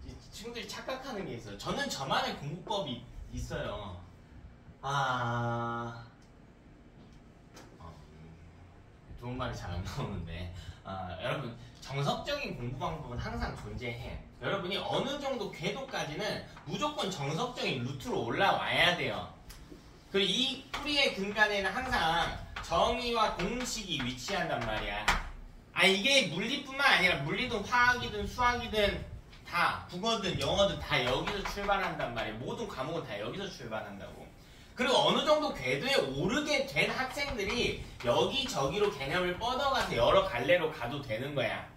이 친구들이 착각하는 게 있어요. 저는 저만의 공부법이 있어요. 좋은 말이 잘 안 나오는데 여러분 정석적인 공부 방법은 항상 존재해. 여러분이 어느 정도 궤도까지는 무조건 정석적인 루트로 올라와야 돼요. 그리고 이 풀이의 근간에는 항상 정의와 공식이 위치한단 말이야. 이게 물리뿐만 아니라 물리든 화학이든 수학이든 다 국어든 영어든 다 여기서 출발한단 말이야. 모든 과목은 다 여기서 출발한다고. 그리고 어느 정도 궤도에 오르게 된 학생들이 여기저기로 개념을 뻗어가서 여러 갈래로 가도 되는 거야.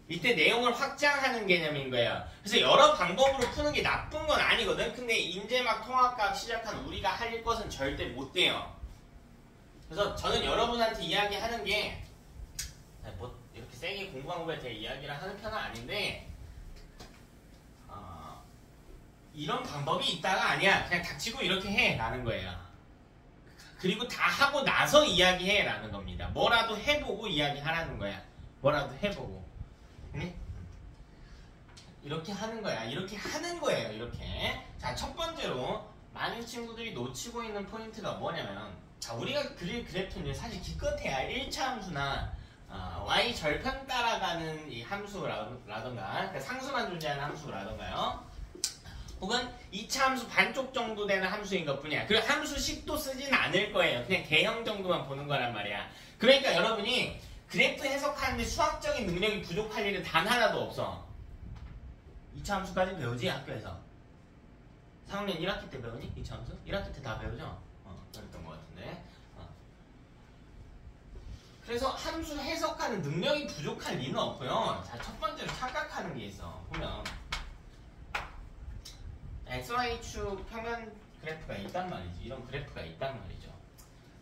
이때 내용을 확장하는 개념인 거예요. 그래서 여러 방법으로 푸는 게 나쁜 건 아니거든. 근데 이제 막 통합과학 시작한 우리가 할 것은 절대 못 돼요. 그래서 저는 여러분한테 이야기하는 게 뭐 이렇게 세게 공부 방법에 대해 이야기를 하는 편은 아닌데 이런 방법이 있다가 아니야. 그냥 닥치고 이렇게 해 라는 거예요. 그리고 다 하고 나서 이야기해 라는 겁니다. 뭐라도 해보고 이야기하라는 거야. 뭐라도 해보고. 네? 이렇게 하는 거야. 이렇게 하는 거예요. 이렇게. 자, 첫 번째로 많은 친구들이 놓치고 있는 포인트가 뭐냐면, 자, 우리가 그릴 그래프는 사실 기껏해야 1차 함수나 y 절편 따라가는 이 함수라던가 그러니까 상수만 존재하는 함수라던가요. 혹은 2차 함수 반쪽 정도 되는 함수인 것 뿐이야. 그리고 함수식도 쓰진 않을 거예요. 그냥 개형 정도만 보는 거란 말이야. 그러니까 여러분이 그래프 해석하는데 수학적인 능력이 부족할 일은 단 하나도 없어. 2차 함수까지 배우지 학교에서. 3학년 1학기 때 배우니? 2차 함수? 1학기 때 다 배우죠? 그랬던 것 같은데. 그래서 함수 해석하는 능력이 부족할 리는 없고요. 자, 첫 번째로 착각하는 게 있어. 보면 XY축 평면 그래프가 있단 말이지. 이런 그래프가 있단 말이죠.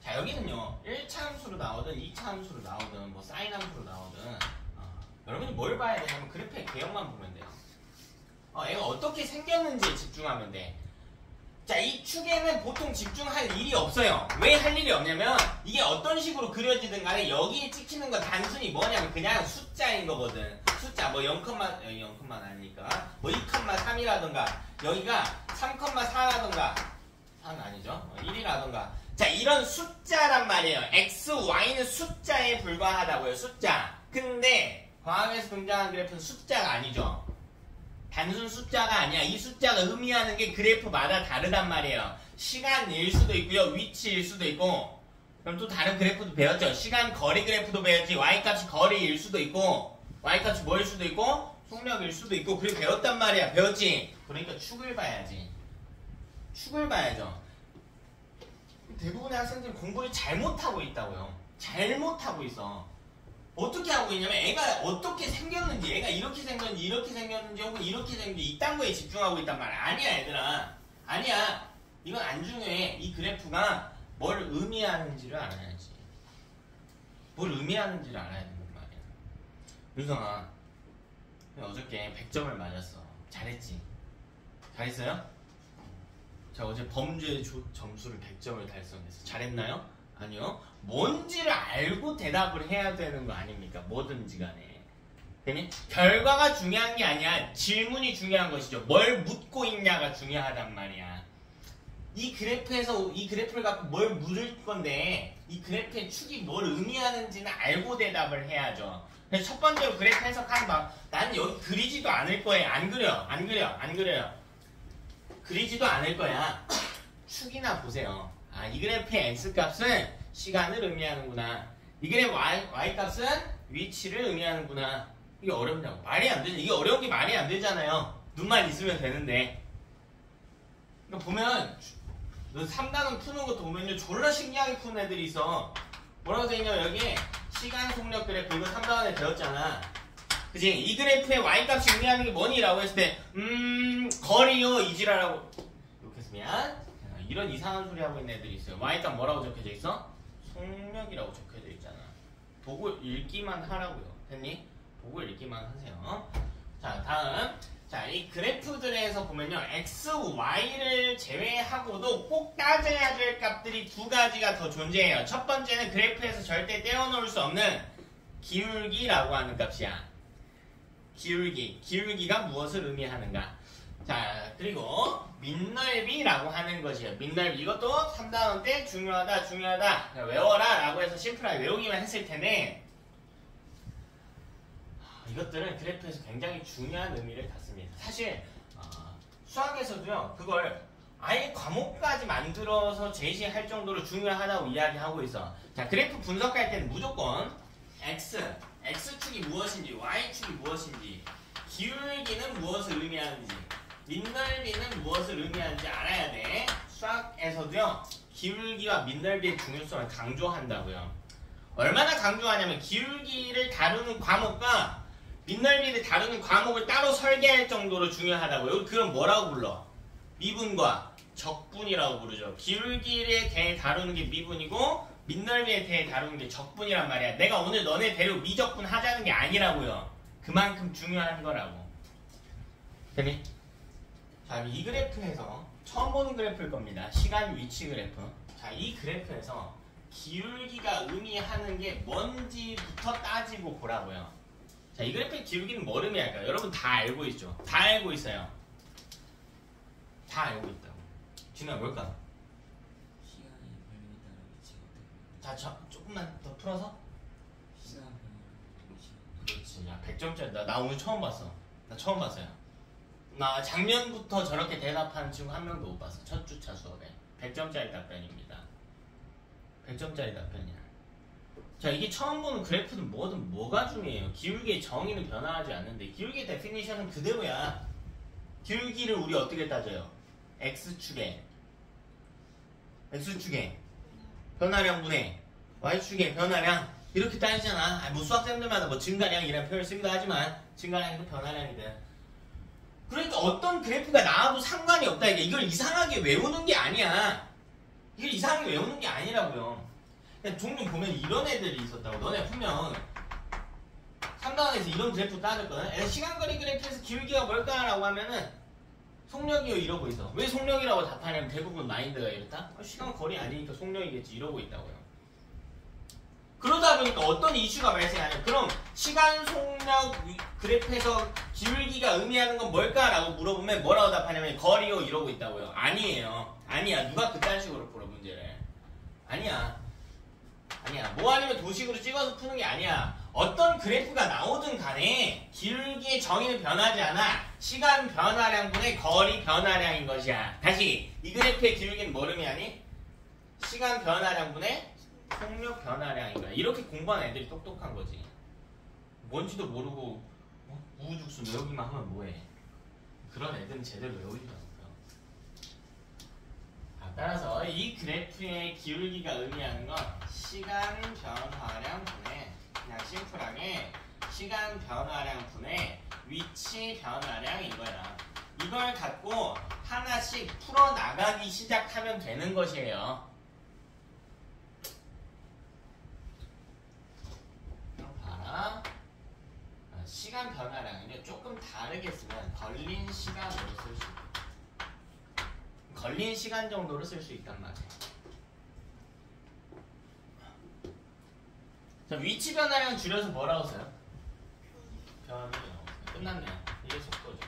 자, 여기는요 1차 함수로 나오든 2차 함수로 나오든 뭐 사인 함수로 나오든 여러분이 뭘 봐야 되냐면 그래프의 개형만 보면 돼요. 얘가 어떻게 생겼는지에 집중하면 돼. 자, 이 축에는 보통 집중할 일이 없어요. 왜 할 일이 없냐면 이게 어떤 식으로 그려지든 간에 여기에 찍히는 건 단순히 뭐냐면 그냥 숫자인 거거든. 숫자 뭐 0,0 아니니까 뭐 2,3이라던가 여기가 3,4라던가 4는 아니죠. 1이라던가 자, 이런 숫자란 말이에요. x, y는 숫자에 불과하다고요. 숫자. 근데 과학에서 등장한 그래프는 숫자가 아니죠. 단순 숫자가 아니야. 이 숫자가 의미하는 게 그래프마다 다르단 말이에요. 시간일 수도 있고요. 위치일 수도 있고. 그럼 또 다른 그래프도 배웠죠. 시간 거리 그래프도 배웠지. y값이 거리일 수도 있고 y값이 뭐일 수도 있고 속력일 수도 있고 그리고 배웠단 말이야. 배웠지. 그러니까 축을 봐야지. 축을 봐야죠. 대부분의 학생들이 공부를 잘못하고 있다고요. 잘못하고 있어. 어떻게 하고 있냐면 애가 어떻게 생겼는지 애가 이렇게 생겼는지 이렇게 생겼는지 혹은 이렇게 생겼는지 이딴 거에 집중하고 있단 말이야. 아니야 얘들아. 아니야. 이건 안 중요해. 이 그래프가 뭘 의미하는지를 알아야지. 뭘 의미하는지를 알아야 된단 말이야. 윤성아 어저께 100점을 맞았어. 잘했지? 잘했어요? 자, 어제 범죄 점수를 100점을 달성했어. 잘했나요? 아니요. 뭔지를 알고 대답을 해야 되는 거 아닙니까? 뭐든지 간에. 그니 결과가 중요한 게 아니야. 질문이 중요한 것이죠. 뭘 묻고 있냐가 중요하단 말이야. 이 그래프에서 이 그래프를 갖고 뭘 물을 건데 이 그래프의 축이 뭘 의미하는지는 알고 대답을 해야죠. 그래서 첫 번째로 그래프 해석하는 방 나는 여기 그리지도 않을 거예요. 안 그려요. 그리지도 않을 거야. 축이나 보세요. 아, 이 그래프의 x값은 시간을 의미하는구나. 이 그래프 y값은 위치를 의미하는구나. 이게 어렵냐고. 말이 안 되지. 이게 어려운 게 말이 안 되잖아요. 눈만 있으면 되는데. 그러니까 보면 너 3단원 푸는 것도 보면요. 졸라 신기하게 푸는 애들이 있어. 뭐라고 되어있냐면 여기에 시간 속력 그래프 이거 3단원에 배웠잖아. 그치? 이 그래프의 y값이 의미하는 게 뭐니라고 했을 때 거리요 이지라라고 이렇게 했으면 이런 이상한 소리 하고 있는 애들이 있어요. y값 뭐라고 적혀져 있어? 속력이라고 적혀져 있잖아. 보고 읽기만 하라고요. 됐니? 보고 읽기만 하세요. 자, 다음. 자, 이 그래프들에서 보면요. x, y를 제외하고도 꼭 따져야 될 값들이 두 가지가 더 존재해요. 첫 번째는 그래프에서 절대 떼어놓을 수 없는 기울기라고 하는 값이야. 기울기가 무엇을 의미하는가? 자, 그리고 민넓이라고 하는 것이에요. 민넓이. 이것도 3단원 때 중요하다. 외워라 라고 해서 심플하게 외우기만 했을 텐데 이것들은 그래프에서 굉장히 중요한 의미를 갖습니다. 사실 수학에서도요. 그걸 아예 과목까지 만들어서 제시할 정도로 중요하다고 이야기하고 있어. 자, 그래프 분석할 때는 무조건 X축이 무엇인지 Y축이 무엇인지 기울기는 무엇을 의미하는지 민넓이는 무엇을 의미하는지 알아야 돼. 수학에서도요. 기울기와 민넓이의 중요성을 강조한다고요. 얼마나 강조하냐면 기울기를 다루는 과목과 민넓이를 다루는 과목을 따로 설계할 정도로 중요하다고요. 그럼 뭐라고 불러? 미분과 적분이라고 부르죠. 기울기에 대해 다루는 게 미분이고 민넓이에 대해 다루는 게 적분이란 말이야. 내가 오늘 너네 데리고 미적분 하자는 게 아니라고요. 그만큼 중요한 거라고. 됐니? 자, 이 그래프에서 처음 보는 그래프일 겁니다. 시간 위치 그래프. 자, 이 그래프에서 기울기가 의미하는 게 뭔지부터 따지고 보라고요. 자, 이 그래프의 기울기는 뭘 의미할까요? 여러분 다 알고 있죠? 다 알고 있어요. 다 알고 있다고. 진우야 뭘까? 시간이 걸림에 따라 위치가 어떻게 자, 조금만 더 풀어서. 시간 변화를 위치가 그렇지. 야, 100점짜리. 나 오늘 처음 봤어. 나 처음 봤어요. 나 작년부터 저렇게 대답하는 친구 한 명도 못 봤어. 첫 주차 수업에. 100점짜리 답변입니다. 100점짜리 답변이야. 자, 이게 처음 보는 그래프는 뭐든 뭐가 중요해요. 기울기의 정의는 변화하지 않는데 기울기의 데피니션은 그대로야. 기울기를 우리 어떻게 따져요? X축에 변화량 분의 Y축의 변화량 이렇게 따지잖아. 뭐 수학생들마다 뭐 증가량 이라는 표현을 쓰기도 하지만 증가량이든 변화량이든 그러니까 어떤 그래프가 나와도 상관이 없다. 이걸 이상하게 외우는 게 아니야. 이걸 이상하게 외우는 게 아니라고요. 그냥 종종 보면 이런 애들이 있었다고. 너네 분명 3단원에서 이런 그래프 따졌거든. 시간거리 그래프에서 기울기가 뭘까라고 하면은 속력이요 이러고 있어. 왜 속력이라고 답하냐면 대부분 마인드가 이렇다. 시간거리 아니니까 속력이겠지 이러고 있다고요. 그러다 보니까 어떤 이슈가 발생하냐. 그럼 시간 속력 그래프에서 기울기가 의미하는 건 뭘까라고 물어보면 뭐라고 답하냐면 거리요 이러고 있다고요. 아니에요. 아니야. 누가 그딴 식으로 풀어 문제를. 아니야. 뭐 아니면 도식으로 찍어서 푸는 게 아니야. 어떤 그래프가 나오든 간에 기울기의 정의는 변하지 않아. 시간 변화량분의 거리 변화량인 것이야. 다시 이 그래프의 기울기는 뭘 의미하니? 시간 변화량분의 속력 변화량인 거야. 이렇게 공부하는 애들이 똑똑한 거지. 뭔지도 모르고 우후죽순 외우기만 하면 뭐해. 그런 애들은 제대로 외우지도 않고요. 따라서 이 그래프의 기울기가 의미하는 건 시간 변화량 분의 그냥 심플하게 시간 변화량 분의 위치 변화량 이거야. 이걸 갖고 하나씩 풀어나가기 시작하면 되는 것이에요. 봐라. 시간 변화량은요 조금 다르게 쓰면 걸린 시간으로 쓸 수 있다. 걸린 시간 정도로 쓸 수 있단 말이에요. 자, 위치 변화량 줄여서 뭐라고 써요? 변이요. 끝났네요. 이게 속도죠.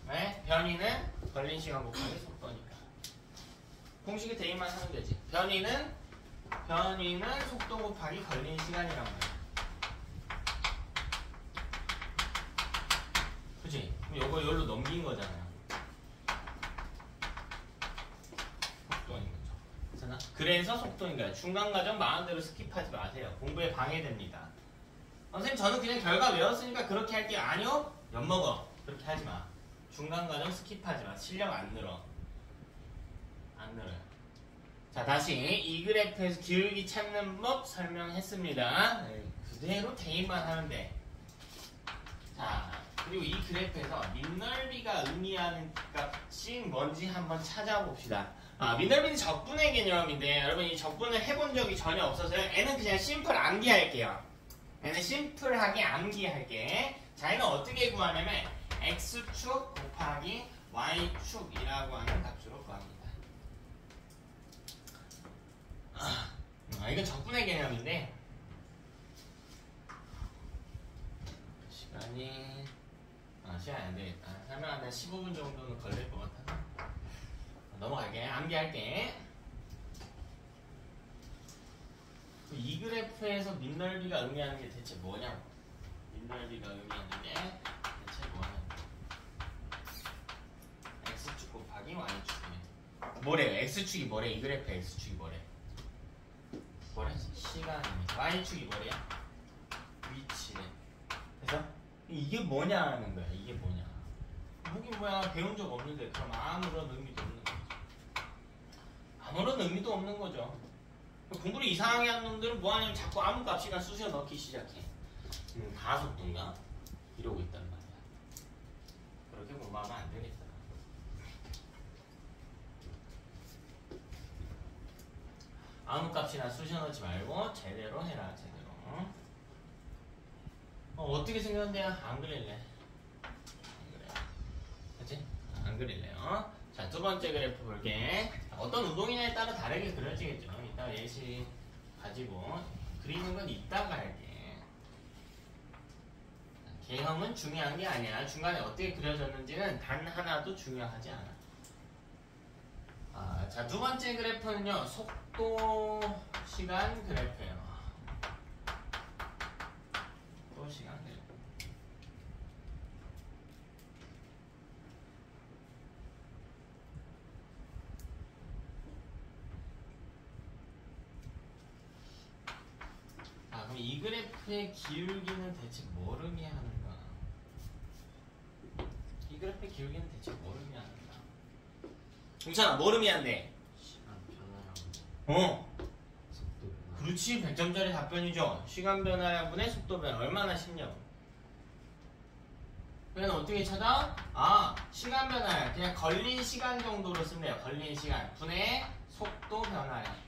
네? 변이는 걸린 시간 곱하기 속도니까. 공식의 대입만 하면 되지. 변이는 속도 곱하기 걸린 시간이란 말이야. 그치? 요거 여기로 넘긴 거잖아요. 속도인 거죠. 괜찮아? 그래서 속도인 거야. 중간 과정 마음대로 스킵하지 마세요. 공부에 방해됩니다. 선생님 저는 그냥 결과 외웠으니까 그렇게 할게요. 아니요? 엿먹어. 그렇게 하지 마. 중간 과정 스킵하지 마. 실력 안 늘어. 안 늘어요. 자, 다시 이 그래프에서 기울기 찾는 법 설명했습니다. 그대로 대입만 하면 돼. 자, 그리고 이 그래프에서 밑넓이가 의미하는 값이 뭔지 한번 찾아봅시다. 밑넓이는 적분의 개념인데 여러분 이 적분을 해본 적이 전혀 없어서요. 얘는 그냥 심플 암기할게요. 얘는 심플하게 암기할게. 자, 얘는 어떻게 구하냐면 x축 곱하기 y축이라고 하는 값으로 구합니다. 이건 적분의 개념인데 시간이 안 되겠다. 설명하다 15분 정도는 걸릴 것 같아. 넘어갈게. 암기할게. 이 그래프에서 밑넓이가 의미하는 게 대체 뭐냐고. 밑넓이가 의미하는 게 대체 뭐냐고. x축 곱하기 y축이네. 뭐래요? x축이 뭐래? 이 그래프 x축이 뭐래? 뭐래? 시간입니다. y축이 뭐래요? 위치네. 그래서 이게 뭐냐 하는 거야. 이게 뭐냐. 뭐긴 뭐야. 배운 적 없는데 그럼 아무런 의미도 없는 거죠. 아무런 의미도 없는 거죠. 공부를 이상하게 하는 놈들은 뭐하냐면 자꾸 아무 값이나 쑤셔 넣기 시작해. 다 속도인가? 이러고 있단 말이야. 그렇게 공부하면 안 되겠다. 아무 값이나 쑤셔 넣지 말고 제대로 해라. 제대로. 어떻게 생겼는데요? 안 그릴래. 안 그래. 그치? 안 그릴래요. 자, 두 번째 그래프 볼게. 어떤 운동이냐에 따라 다르게 그려지겠죠. 이따 예시 가지고 그리는 건 이따가 할게. 개형은 중요한 게 아니야. 중간에 어떻게 그려졌는지는 단 하나도 중요하지 않아. 자, 두 번째 그래프는요. 속도 시간 그래프예요. 속도 시간 그래프. 그럼 이 그래프의 기울기는 대체 뭘 의미하는가? 이 그래프의 기울기는 대체 뭘 의미하는가? 괜찮아, 뭘 의미한대? 시간 변화량 속도 변화. 그렇지, 100점짜리 답변이죠. 시간 변화량분의 속도 변화 얼마나 쉽냐고. 그래서 어떻게 찾아? 아, 시간 변화량. 그냥 걸린 시간 정도로 쓰면 돼요. 걸린 시간. 분의 속도 변화량.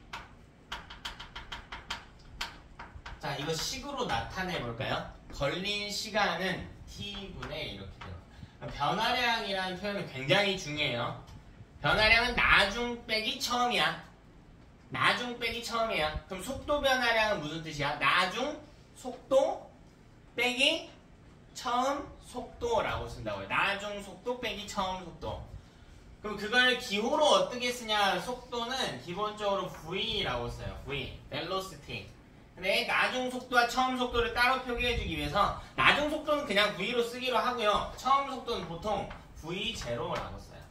자, 이거 식으로 나타내 볼까요? 걸린 시간은 t분의 이렇게 돼요. 변화량이라는 표현은 굉장히 중요해요. 변화량은 나중 빼기 처음이야. 나중 빼기 처음이야. 그럼 속도 변화량은 무슨 뜻이야? 나중 속도 빼기 처음 속도라고 쓴다고요. 나중 속도 빼기 처음 속도. 그럼 그걸 기호로 어떻게 쓰냐? 속도는 기본적으로 V라고 써요. V, velocity. 근데 나중 속도와 처음 속도를 따로 표기해주기 위해서 나중 속도는 그냥 V로 쓰기로 하고요. 처음 속도는 보통 V0라고 써요.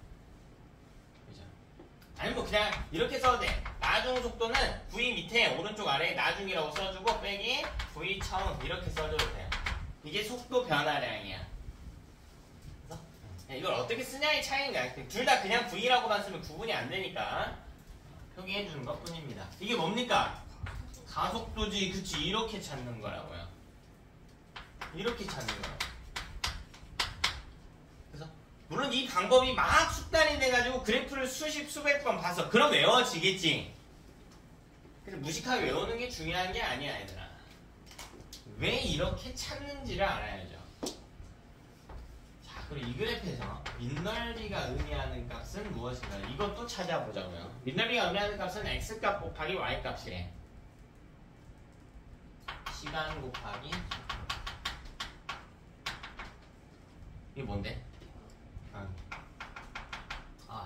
그죠? 아니면 뭐 그냥 이렇게 써도 돼. 나중 속도는 V 밑에 오른쪽 아래에 나중이라고 써주고 빼기 V 처음 이렇게 써줘도 돼요. 이게 속도 변화량이야. 그래서 이걸 어떻게 쓰냐의 차이인가. 둘 다 그냥 V라고만 쓰면 구분이 안 되니까 표기해주는 것 뿐입니다. 이게 뭡니까? 가속도지. 그치, 이렇게 찾는 거라고요. 이렇게 찾는 거라고. 그래서 물론 이 방법이 막 숙달이 돼가지고 그래프를 수십 수백 번 봐서 그럼 외워지겠지. 그래서 무식하게 외우는 게 중요한 게 아니야, 얘들아. 왜 이렇게 찾는지를 알아야죠. 자, 그리고 이 그래프에서 민넓이가 의미하는 값은 무엇인가요? 이것도 찾아보자고요. 민넓이가 의미하는 값은 x값 곱하기 y값이래. 시간 곱하기 이게 뭔데?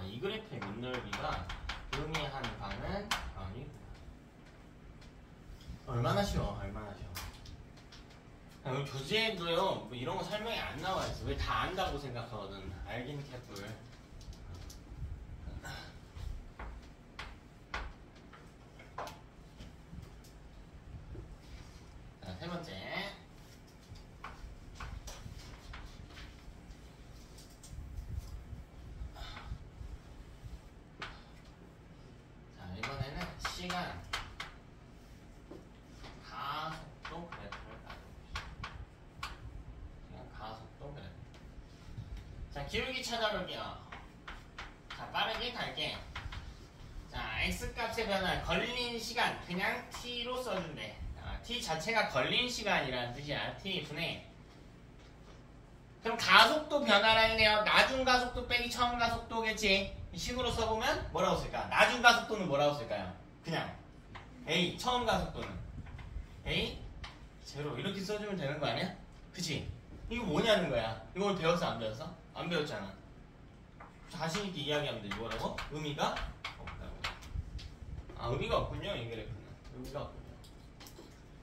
이 그래프의 민넓이가 의미하는 바는 아니 얼마나 쉬워. 얼마나 쉬워. 여기 교재에도요 뭐 이런 거 설명이 안 나와 있어. 왜 다 안다고 생각하거든. 알긴 개뿔. 자, 세 번째. 자, 이번에는 시간 가속도 그래프를 따져봅시다. 시간 가속도 그래프. 자, 기울기 찾아볼게요. 자, 빠르게 갈게. 자, x값의 변화, 걸린 시간 그냥 t로 써준대. t 자체가 걸린 시간이라는 뜻이야. t분의. 그럼 가속도 변화량이네요. 나중 가속도 빼기 처음 가속도겠지. 이 식으로 써보면 뭐라고 쓸까? 나중 가속도는 뭐라고 쓸까요? 그냥 a, 처음 가속도는 a, 제로 이렇게 써주면 되는 거 아니야? 그치? 이거 뭐냐는 거야. 이걸 배웠어 안 배웠어? 안 배웠잖아. 자신 있게 이야기하면 되지. 뭐라고? 의미가 없다고. 의미가 없군요. 이 그래프는 의미가 없군요.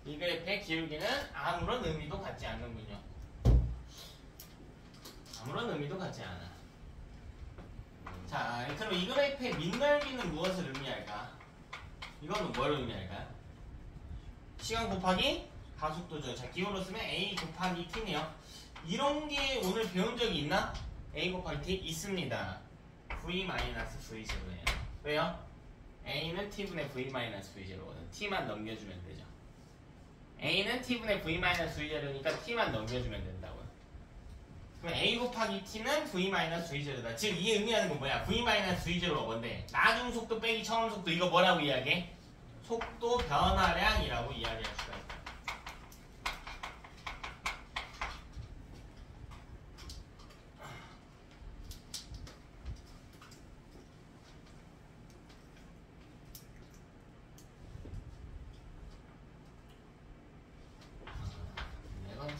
이 그래프의 기울기는 아무런 의미도 갖지 않는군요. 아무런 의미도 갖지 않아. 자, 그럼 이 그래프의 민넓이는 무엇을 의미할까? 이거는 뭘 의미할까요? 시간 곱하기 가속도죠. 자, 기호로 쓰면 a 곱하기 t네요. 이런 게 오늘 배운 적이 있나? a 곱하기 t 있습니다. v-v0예요. 왜요? a는 t분의 v-v0거든. t만 넘겨주면 되죠. a는 t분의 v-v0니까 t만 넘겨주면 된다고요. 그럼 a 곱하기 t는 v-v0다. 즉 이게 의미하는 건 뭐야? v-v0가 뭔데? 나중 속도 빼기 처음 속도. 이거 뭐라고 이야기해? 속도 변화량이라고 이야기할 수가 있다. 네 번째.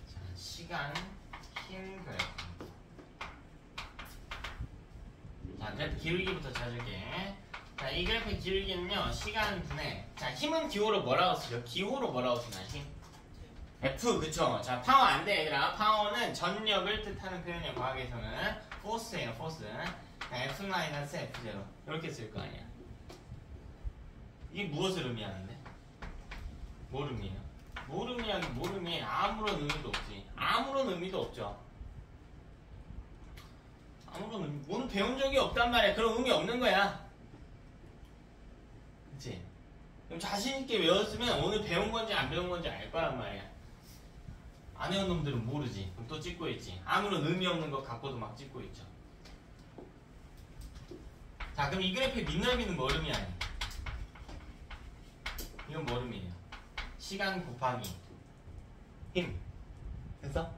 자, 시간 흰 그래프. 자, 그래프 기울기부터 찾을게. 자, 이 그래프의 기울기는요, 시간 분의. 자, 힘은 기호로 뭐라고 쓰죠? 기호로 뭐라고 쓰나, 힘? F, 그쵸? 자, 파워 안 돼, 얘들아. 파워는 전력을 뜻하는 표현이에요, 과학에서는. 포스예요, 포스. F-F0. 이렇게 쓸 거 아니야. 이게 무엇을 의미하는데? 뭘 의미해요? 뭘 의미해? 아무런 의미도 없지. 아무런 의미도 없죠. 아무런 의미, 오늘 배운 적이 없단 말이야. 그럼 의미 없는 거야. 그럼 자신있게 외웠으면 오늘 배운 건지 안 배운 건지 알 거란 말이야. 안 외운 놈들은 모르지. 그럼 또 찍고 있지. 아무런 의미 없는 것 갖고도 막 찍고 있죠. 자, 그럼 이 그래프의 밑넓이는 뭐 얼음이 아니야? 이건 뭐 얼음이에요? 시간 곱하기 힘. 됐어?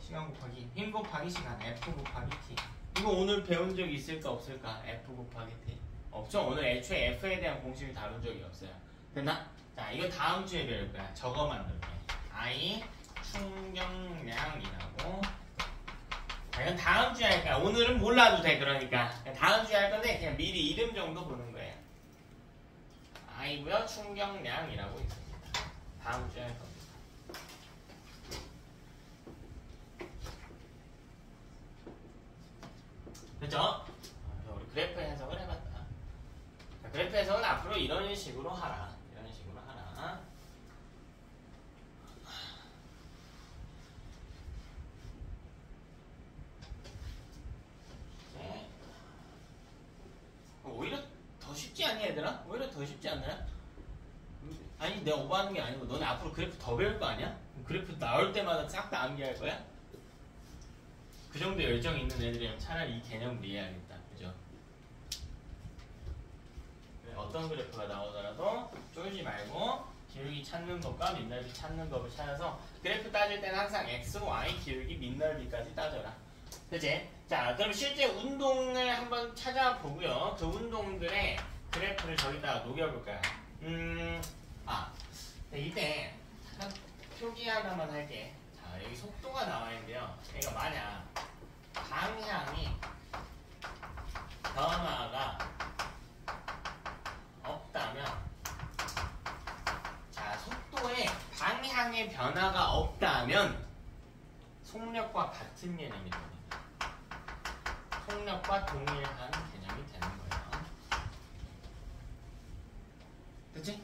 시간 곱하기 힘 곱하기 시간 F 곱하기 T. 이거 오늘 배운 적 있을까 없을까? F 곱하기 T. 없죠? 오늘 애초에 F에 대한 공식을 다룬 적이 없어요. 됐나? 자, 이거 다음 주에 배울 거야. 저거 만들게. I 충격량이라고. 자, 이건 다음 주에 할 거야. 오늘은 몰라도 돼. 그러니까 다음 주에 할 건데 그냥 미리 이름 정도 보는 거예요. I고요. 충격량이라고 있습니다. 다음 주에 할 겁니다. 그죠? 우리 그래프 해석을 해봤다. 자, 그래프 해석은 앞으로 이런 식으로 하라. 이런 식으로 하라. 네. 오히려 더 쉽지 않니 얘들아? 오히려 더 쉽지 않나요? 아니 내가 오버하는 게 아니고 너네 앞으로 그래프 더 배울 거 아니야? 그래프 나올 때마다 싹 다 암기할 거야? 그 정도 열정 있는 애들이면 차라리 이 개념을 이해하겠다. 그죠? 어떤 그래프가 나오더라도 쫄지 말고 기울기 찾는 법과 밑넓이 찾는 법을 찾아서 그래프 따질 때는 항상 x, y 기울기 밑넓이까지 따져라. 그치? 자, 그럼 실제 운동을 한번 찾아보고요. 그 운동들의 그래프를 저기다가 녹여볼까요? 이때 잠깐 표기 하나만 할게. 자, 여기 속도가 나와 있는데요. 얘가 만약 방향이 변화가 없다면, 자, 속도의 방향의 변화가 없다면 속력과 같은 개념이 됩니다. 속력과 동일한 개념이 되는 거예요. 그치?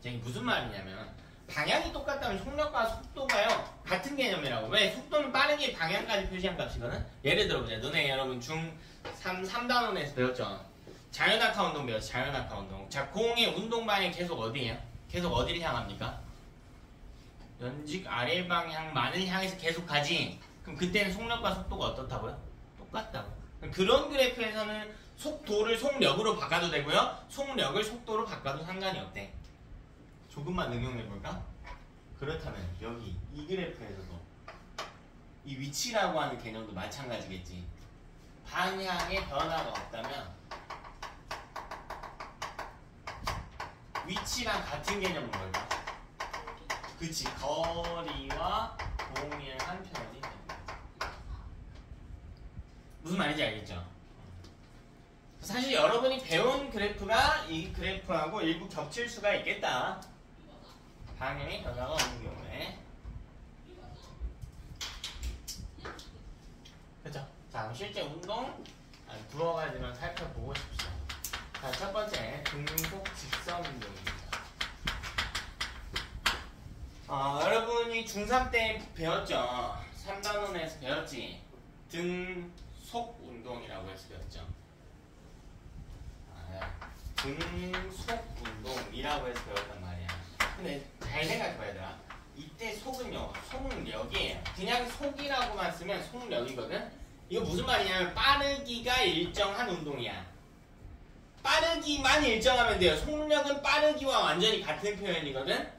이게 무슨 말이냐면 방향이 똑같다면 속력과 속도가요 같은 개념이라고. 왜? 속도는 빠르게 방향까지 표시한 값이거든. 예를 들어보자. 너네 여러분 중3 3단원에서 배웠죠. 자연낙하 운동 배웠죠. 자연낙하 운동. 자, 공의 운동 방향이 계속 어디예요? 계속 어디를 향합니까? 연직 아래 방향만을 향해서 계속 가지. 그럼 그때는 속력과 속도가 어떻다고요? 똑같다고. 그런 그래프에서는 속도를 속력으로 바꿔도 되고요. 속력을 속도로 바꿔도 상관이 없대. 조금만 응용해볼까? 그렇다면 여기 이 그래프에서도 이 위치라고 하는 개념도 마찬가지겠지. 방향의 변화가 없다면 위치랑 같은 개념은 뭘까? 그치, 거리와 동일한 편이 됩니다. 무슨 말인지 알겠죠? 사실 여러분이 배운 그래프가 이 그래프하고 일부 겹칠 수가 있겠다. 방향의 변화가 없는 경우에. 그쵸? 자, 그럼 실제 운동 두어 가지만 살펴보고 싶습니다. 자, 첫 번째 등속 직선 운동입니다. 여러분이 중3 때 배웠죠? 3단원에서 배웠지? 등속 운동이라고 해서 배웠죠? 등속 운동이라고 해서 배웠단 말이야. 근데 잘 생각해봐야 돼. 이때 속은요, 속력이에요. 그냥 속이라고만 쓰면 속력이거든? 이거 무슨 말이냐면 빠르기가 일정한 운동이야. 빠르기만 일정하면 돼요. 속력은 빠르기와 완전히 같은 표현이거든?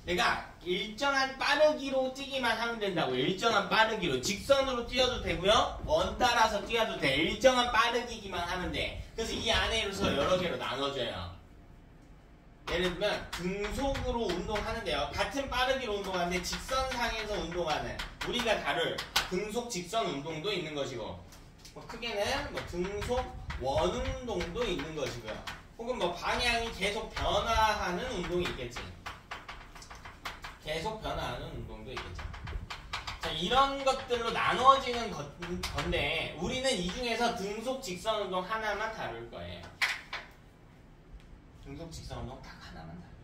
내가 일정한 빠르기로 뛰기만 하면 된다고. 일정한 빠르기로. 직선으로 뛰어도 되고요. 원 따라서 뛰어도 돼. 일정한 빠르기기만 하면 돼. 그래서 이 안에서 여러 개로 나눠져요. 예를 들면 등속으로 운동하는데요. 같은 빠르기로 운동하는데 직선상에서 운동하는 우리가 다룰 등속 직선 운동도 있는 것이고, 크게는 등속 원 운동도 있는 것이고요. 혹은 방향이 계속 변화하는 운동이 있겠지. 계속 변화하는 운동도 있겠죠. 자, 이런 것들로 나눠지는 건데 우리는 이 중에서 등속 직선 운동 하나만 다룰 거예요. 등속 직선 운동 딱 하나만 다룰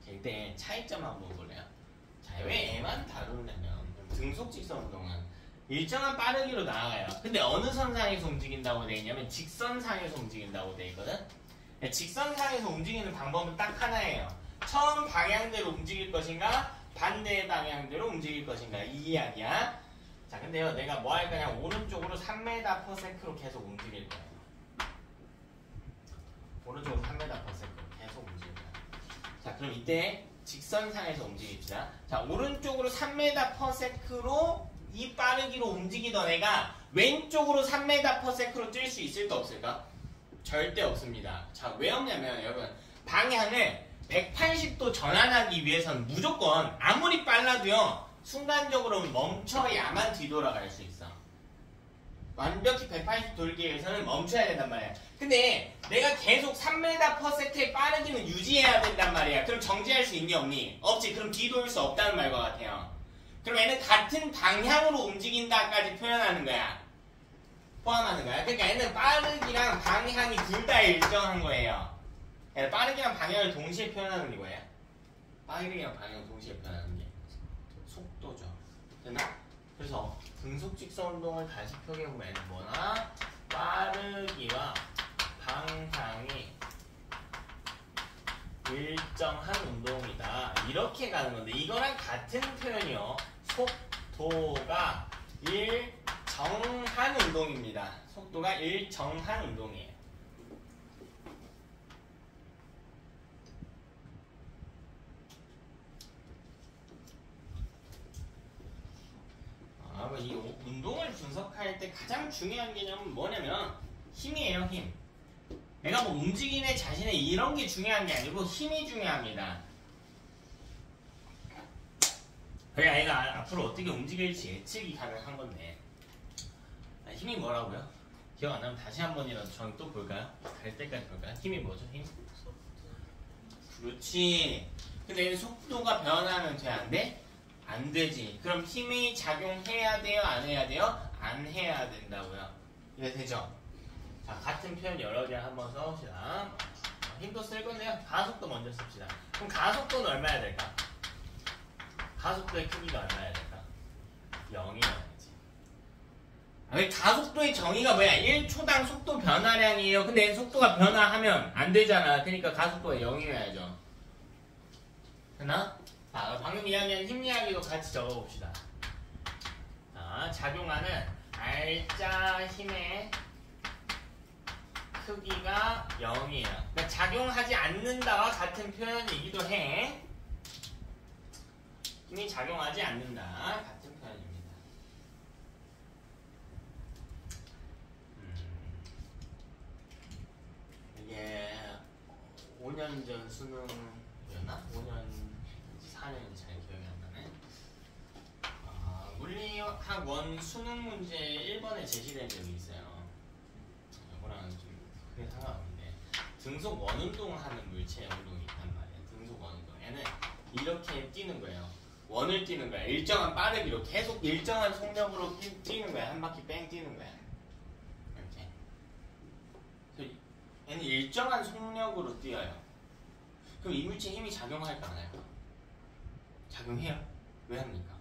거예요. 이때 차이점 한번 볼래요? 자, 왜 얘만 다루냐면 등속 직선 운동은 일정한 빠르기로 나아가요. 근데 어느 선상에서 움직인다고 되어 있냐면 직선상에서 움직인다고 되어 있거든. 직선상에서 움직이는 방법은 딱 하나예요. 처음 방향대로 움직일 것인가 반대 방향대로 움직일 것인가 이 이야기야. 자 근데요 내가 뭐 할 거냐 오른쪽으로 3m/s로 계속 움직일 거예요. 오른쪽으로 3m/s로 계속 움직일 거예요. 자 그럼 이때 직선상에서 움직입시다. 자 오른쪽으로 3m/s로 이 빠르기로 움직이던 애가 왼쪽으로 3m/s로 뛸 수 있을까 없을까? 절대 없습니다. 자 왜 없냐면 여러분 방향을 180도 전환하기 위해서는 무조건 아무리 빨라도요 순간적으로 멈춰야만 뒤돌아갈 수 있어. 완벽히 180도 돌기 위해서는 멈춰야 된단 말이야. 근데 내가 계속 3m/s의 빠르기는 유지해야 된단 말이야. 그럼 정지할 수 있니 없니? 없지. 그럼 뒤돌 수 없다는 말과 같아요. 그럼 얘는 같은 방향으로 움직인다까지 표현하는 거야. 포함하는 거야. 그러니까 얘는 빠르기랑 방향이 둘 다 일정한 거예요. 빠르기랑 방향을 동시에 표현하는 거예요. 빠르기랑 방향을 동시에 표현하는 게 속도죠. 됐나? 그래서 등속 직선 운동을 다시 표기해보면 얘는 뭐나 빠르기와 방향이 일정한 운동이다. 이렇게 가는 건데 이거랑 같은 표현이요. 속도가 일정한 운동입니다. 속도가 일정한 운동이에요. 이 운동을 분석할 때 가장 중요한 개념은 뭐냐면 힘이에요. 힘. 내가 뭐 움직이는 자신의 이런 게 중요한 게 아니고 힘이 중요합니다. 그래 얘가 앞으로 어떻게 움직일지 예측이 가능한 건데 힘이 뭐라고요? 기억 안 나면 다시 한 번이라도 저희 또 볼까요? 갈 때까지 볼까요? 힘이 뭐죠? 힘? 그렇지. 근데 얘는 속도가 변하면 돼? 안 돼? 안 되지. 그럼 힘이 작용해야 돼요? 안 해야 돼요? 안 해야 된다고요. 이해 되죠? 자, 같은 표현 여러 개 한번 써봅시다. 힘도 쓸 건데요. 가속도 먼저 씁시다. 그럼 가속도는 얼마야 될까? 가속도의 크기가 얼마야 될까? 0이어야지. 왜 가속도의 정의가 뭐야? 1초당 속도 변화량이에요. 근데 속도가 변화하면 안 되잖아. 그러니까 가속도가 0이어야죠. 되나? 자, 방금 이야기한 힘 이야기도 같이 적어봅시다. 자, 작용하는 알짜 힘의 크기가 0이에요. 그러니까 작용하지 않는다와 같은 표현이기도 해. 힘이 작용하지 않는다. 같은 표현입니다. 이게 5년 전 수능이었나? 5년 4년인지 잘 기억이 안 나네. 물리학 원 수능 문제 1번에 제시된 적이 있어요. 이거랑 좀 크게 상관없는데 등속 원운동 하는 물체 운동이 있단 말이에요. 등속 원운동. 얘는 이렇게 뛰는 거예요. 원을 뛰는 거야. 일정한 빠르기로 계속 일정한 속력으로 뛰는 거야. 한 바퀴 뺑 뛰는 거야. 이렇게. 그래서 얘는 일정한 속력으로 뛰어요. 그럼 이 물체에 힘이 작용할까 안 할까? 작용해요. 왜 합니까?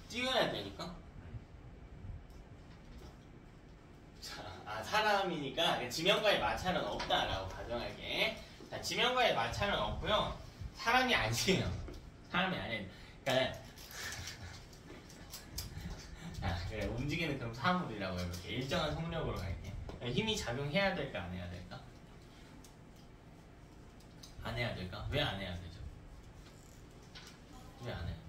뛰어야 되니까? 자, 사람이니까 지면과의 마찰은 없다라고 가정할게. 자, 지면과의 마찰은 없고요. 사람이 아니에요. 사람이 아니에요. 그러니까 그래, 움직이는 그럼 사물이라고 해볼게. 일정한 속력으로 갈게. 힘이 작용해야 될까 안 해야 될까? 안 해야 될까? 왜 안 해야 되죠? 왜 안 해야 돼?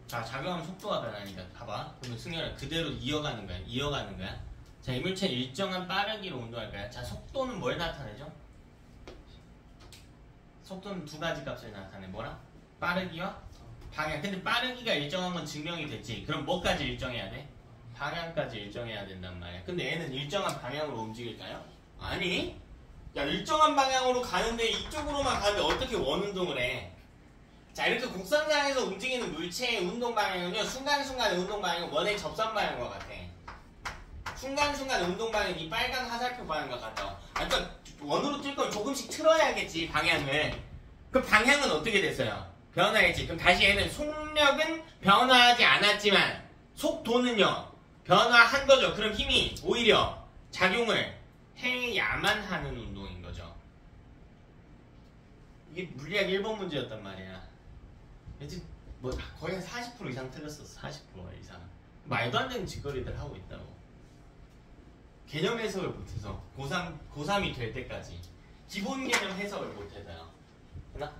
자, 작용하면 속도가 변하니까 봐봐. 그러면 승렬아 그대로 이어가는 거야. 이어가는 거야. 자, 이물체 일정한 빠르기로 운동할 거야. 자, 속도는 뭘 나타내죠? 속도는 두 가지 값을 나타내. 뭐라? 빠르기와 방향. 근데 빠르기가 일정한 건 증명이 됐지. 그럼 뭐까지 일정해야 돼? 방향까지 일정해야 된단 말이야. 근데 얘는 일정한 방향으로 움직일까요? 아니. 야, 일정한 방향으로 가는데 이쪽으로만 가는데 어떻게 원운동을 해? 자, 이렇게 곡선상에서 움직이는 물체의 운동 방향은요, 순간순간의 운동 방향은 원의 접선 방향과 같아. 순간순간의 운동 방향은 이 빨간 화살표 방향과 같다. 그러니까 원으로 뛸 건 조금씩 틀어야겠지, 방향을. 그 방향은 어떻게 됐어요? 변화했지. 그럼 다시 얘는 속력은 변화하지 않았지만 속도는요 변화한 거죠. 그럼 힘이 오히려 작용을 해야만 하는 운동인 거죠. 이게 물리학 1번 문제였단 말이야. 이제 뭐 거의 한 40% 이상 틀렸었어. 40% 이상. 말도 안 되는 짓거리들 하고 있다고. 개념 해석을 못해서 고3이 될 때까지 기본 개념 해석을 못해서요. 하나?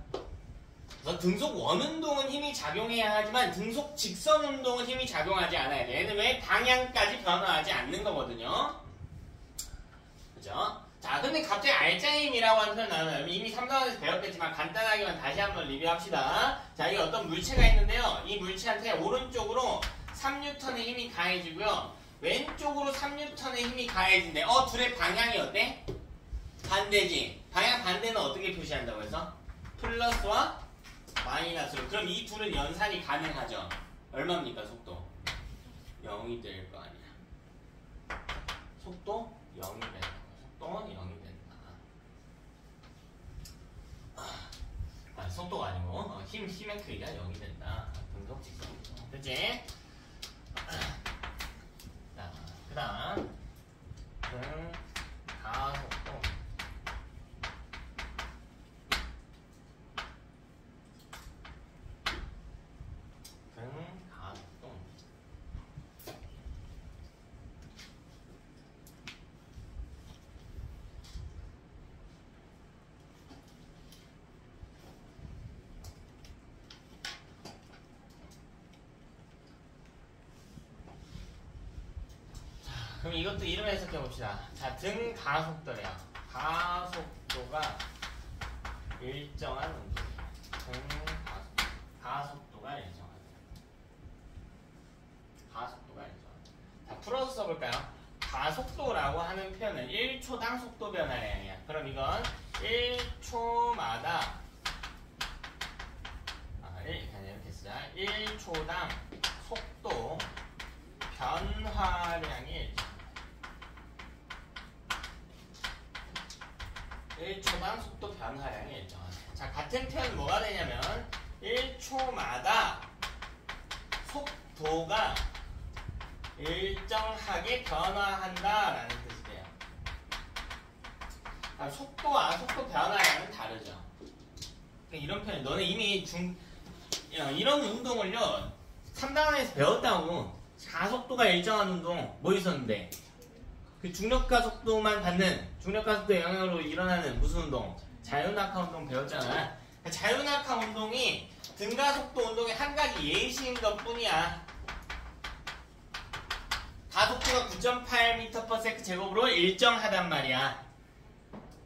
그래서 등속 원운동은 힘이 작용해야 하지만 등속 직선 운동은 힘이 작용하지 않아야 돼. 얘는 왜 방향까지 변화하지 않는 거거든요. 그죠? 자, 근데 갑자기 알짜힘이라고 하는 표현 나오면 이미 3단원에서 배웠겠지만 간단하게만 다시 한번 리뷰합시다. 자, 이게 어떤 물체가 있는데요. 이 물체한테 오른쪽으로 3N의 힘이 가해지고요. 왼쪽으로 3N의 힘이 가해진대. 둘의 방향이 어때? 반대지. 방향 반대는 어떻게 표시한다고 해서? 플러스와 마이너스로. 그럼 이 둘은 연산이 가능하죠. 얼마입니까 속도? 0이 될 거 아니야. 속도 0이 된다. 속도 0이 된다. 속도가 아니고 힘의 크기가 0이 된다. 등속 직선. 그치? 자, 그 다음 가속도. 가속도. 그럼 이것도 이름 해석해 봅시다. 자, 등 가속도래요. 가속도가 일정한 운동이에요. 등 가속도가 일정하다. 가속도가 일정하다. 자, 풀어서 써볼까요? 가속도라고 하는 표현은 1초당 속도 변화량이야. 그럼 이건 1초마다 이렇게 쓰자. 1초당 속도 변화량이 일정하다. 1초당 속도 변화량이 일정하다. 자, 같은 표현 뭐가 되냐면 1초마다 속도가 일정하게 변화한다라는 뜻이 돼요. 속도와 속도 변화량은 다르죠. 이런 표현, 너네 이미 이런 운동을요 3단원에서 배웠다고. 가속도가 일정한 운동 뭐 있었는데? 그 중력가 속도만 받는, 중력가 속도의 영향으로 일어나는 무슨 운동? 자유낙하 운동 배웠잖아. 자유낙하 운동이 등가속도 운동의 한 가지 예시인 것 뿐이야. 가속도가 9.8m/s 제곱으로 일정하단 말이야.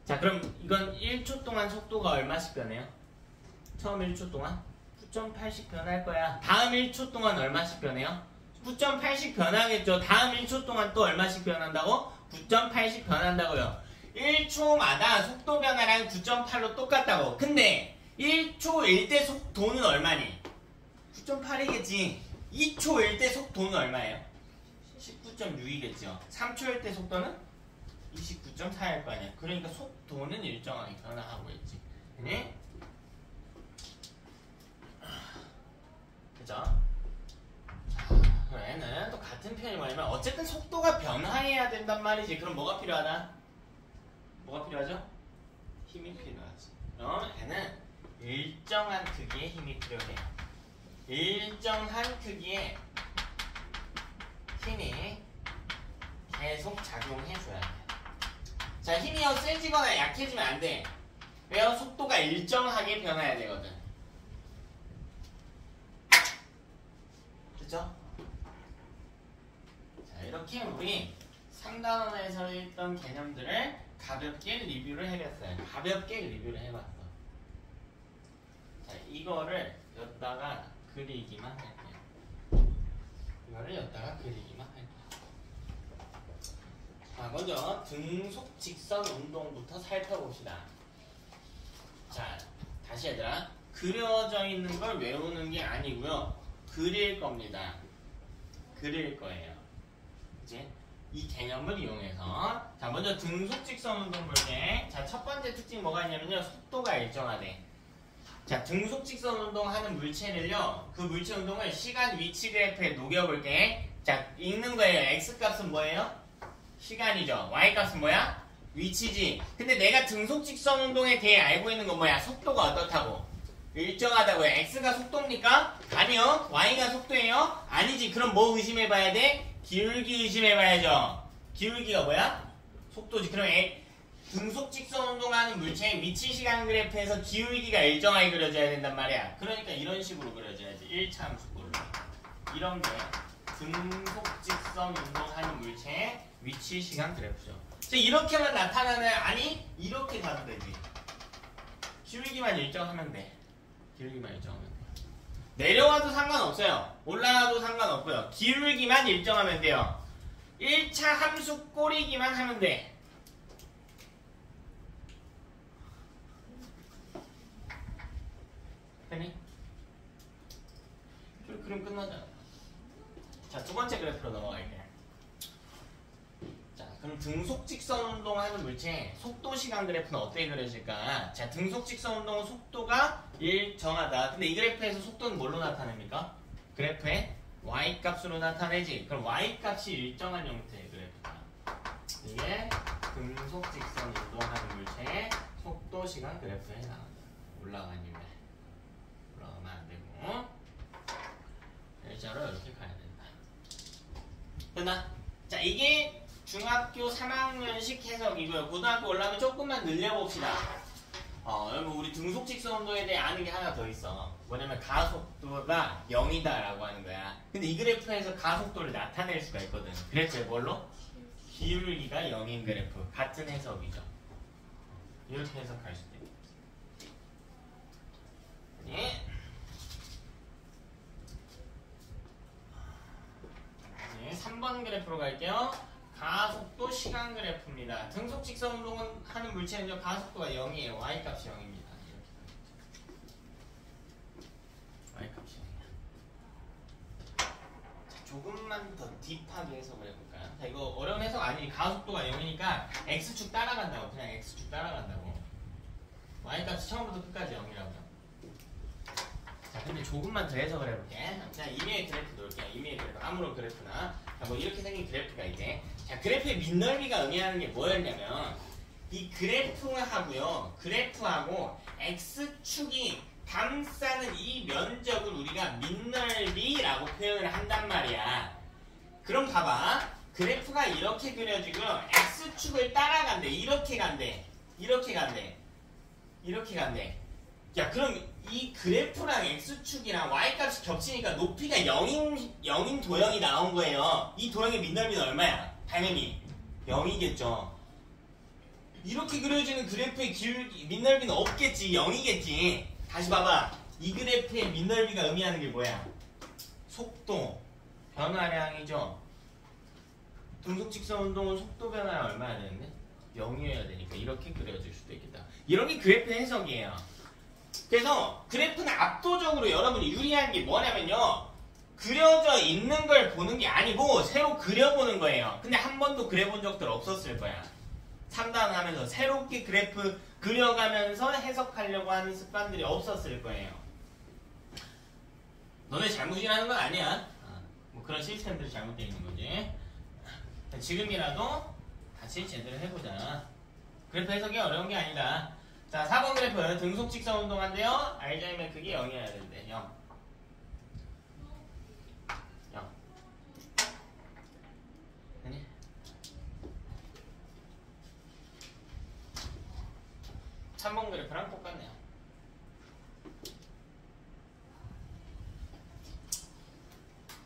자, 그럼 이건 1초 동안 속도가 얼마씩 변해요? 처음 1초 동안 9.8씩 변할 거야. 다음 1초 동안 얼마씩 변해요? 9.8씩 변하겠죠. 다음 1초 동안 또 얼마씩 변한다고? 9.8씩 변한다고요. 1초마다 속도 변화량 9.8로 똑같다고. 근데 1초일 때 속도는 얼마니? 9.8이겠지. 2초일 때 속도는 얼마예요? 19.6이겠죠. 3초일 때 속도는 29.4일 거 아니야. 그러니까 속도는 일정하게 변화하고 있지. 그니? 그죠? 얘는 또 같은 표현이 뭐냐면 어쨌든 속도가 변화해야 된단 말이지. 그럼 뭐가 필요하다? 뭐가 필요하죠? 힘이 필요하지. 얘는 일정한 크기의 힘이 필요해요. 일정한 크기의 힘이 계속 작용해줘야 돼. 자, 힘이요 세지거나 약해지면 안 돼. 왜요? 속도가 일정하게 변해야 되거든. 그죠? 이렇게 우리 3단원에서 했던 개념들을 가볍게 리뷰를 해봤어요. 가볍게 리뷰를 해봤어. 자, 이거를 여기다가 그리기만 할게요. 이거를 여기다가 그리기만 할게요. 자, 먼저 등속 직선 운동부터 살펴봅시다. 자, 다시 얘들아. 그려져 있는 걸 외우는 게 아니고요. 그릴 겁니다. 그릴 거예요. 이제 이 개념을 이용해서 자, 먼저 등속 직선 운동 볼게. 자, 첫 번째 특징 뭐가 있냐면요. 속도가 일정하대. 자, 등속 직선 운동하는 물체를요, 그 물체 운동을 시간 위치 그래프에 녹여볼게. 자, 읽는 거예요. x 값은 뭐예요? 시간이죠. y 값은 뭐야? 위치지. 근데 내가 등속 직선 운동에 대해 알고 있는 건 뭐야? 속도가 어떻다고? 일정하다고요. x가 속도입니까? 아니요. y가 속도예요? 아니지. 그럼 뭐 의심해봐야 돼? 기울기 의심해봐야죠. 기울기가 뭐야? 속도지. 그럼 등속 직선 운동하는 물체의 위치 시간 그래프에서 기울기가 일정하게 그려져야 된단 말이야. 그러니까 이런 식으로 그려져야지. 1차 함수꼴로. 이런 게 등속 직선 운동하는 물체의 위치 시간 그래프죠. 이렇게만 나타나는, 아니 이렇게 가도 되지. 기울기만 일정하면 돼. 기울기만 일정하면 돼. 내려와도 상관없어요. 올라가도 상관없고요. 기울기만 일정하면 돼요. 1차 함수 꼬리기만 하면 돼. 되니? 그럼 끝나잖아. 자, 두 번째 그래프로 넘어갈게. 자, 그럼 등속 직선 운동하는 물체 속도 시간 그래프는 어떻게 그려질까? 자, 등속 직선 운동은 속도가 일정하다. 근데 이 그래프에서 속도는 뭘로 나타냅니까? 그래프에 y 값으로 나타내지. 그럼 y 값이 일정한 형태의 그래프다. 이게 등속 직선 운동하는 물체의 속도 시간 그래프에 나온다. 올라가니 왜? 올라가면 안 되고 일자로 이렇게 가야 된다. 됐나? 자, 이게 중학교 3학년식 해석이고요. 고등학교 올라가면 조금만 늘려봅시다. 여러분 우리 등속 직선 운동에 대해 아는 게 하나 더 있어. 뭐냐면 가속도가 0이다 라고 하는 거야. 근데 이 그래프에서 가속도를 나타낼 수가 있거든. 그래프에 뭘로? 기울기가 0인 그래프. 같은 해석이죠. 이렇게 해석할 수도 있고. 네. 3번 그래프로 갈게요. 가속도 시간 그래프입니다. 등속 직선 운동은 하는 물체는요, 가속도가 0이에요. y 값이 0입니다. y 값이 0이야. 조금만 더 딥하게 해석을 해볼까요? 자, 이거 어려운 해석 아니, 가속도가 0이니까 x축 따라간다고. 그냥 x축 따라간다고. y 값이 처음부터 끝까지 0이라고요. 자, 근데 조금만 더 해석을 해볼게. 자, 임의의 그래프 놓을게요. 임의의 그래프. 아무런 그래프나. 자, 뭐 이렇게 생긴 그래프가 이제. 자, 그래프의 밑넓이가 의미하는 게 뭐였냐면, 이 그래프하고요, 그래프하고 x축이 감싸는 이 면적을 우리가 밑넓이라고 표현을 한단 말이야. 그럼 봐봐. 그래프가 이렇게 그려지고요, x축을 따라간대. 이렇게 간대. 이렇게 간대. 이렇게 간대. 야, 그럼 이 그래프랑 x축이랑 y값이 겹치니까 높이가 0인 도형이 나온 거예요. 이 도형의 밑넓이는 얼마야? 당연히 0이겠죠. 이렇게 그려지는 그래프의 기울기, 밑넓이는 없겠지. 0이겠지. 다시 봐봐. 이 그래프의 밑넓이가 의미하는 게 뭐야? 속도, 변화량이죠. 등속 직선 운동은 속도 변화량 얼마야 되는데? 0이어야 되니까 이렇게 그려질 수도 있겠다. 이런 게 그래프 해석이에요. 그래서 그래프는 압도적으로 여러분이 유리한 게 뭐냐면요, 그려져 있는 걸 보는 게 아니고 새로 그려보는 거예요. 근데 한 번도 그려본 적들 없었을 거야. 3단 하면서 새롭게 그래프 그려가면서 해석하려고 하는 습관들이 없었을 거예요. 너네 잘못이라는 건 아니야. 뭐 그런 시스템들이 잘못되어 있는 거지. 지금이라도 같이 제대로 해보자. 그래프 해석이 어려운 게 아니다. 자, 4번 그래프 등속 직선 운동한데요, 알자임의 크기 0이어야 되는데 0. 0. 아니? 삼 번 그래프랑 똑같네요.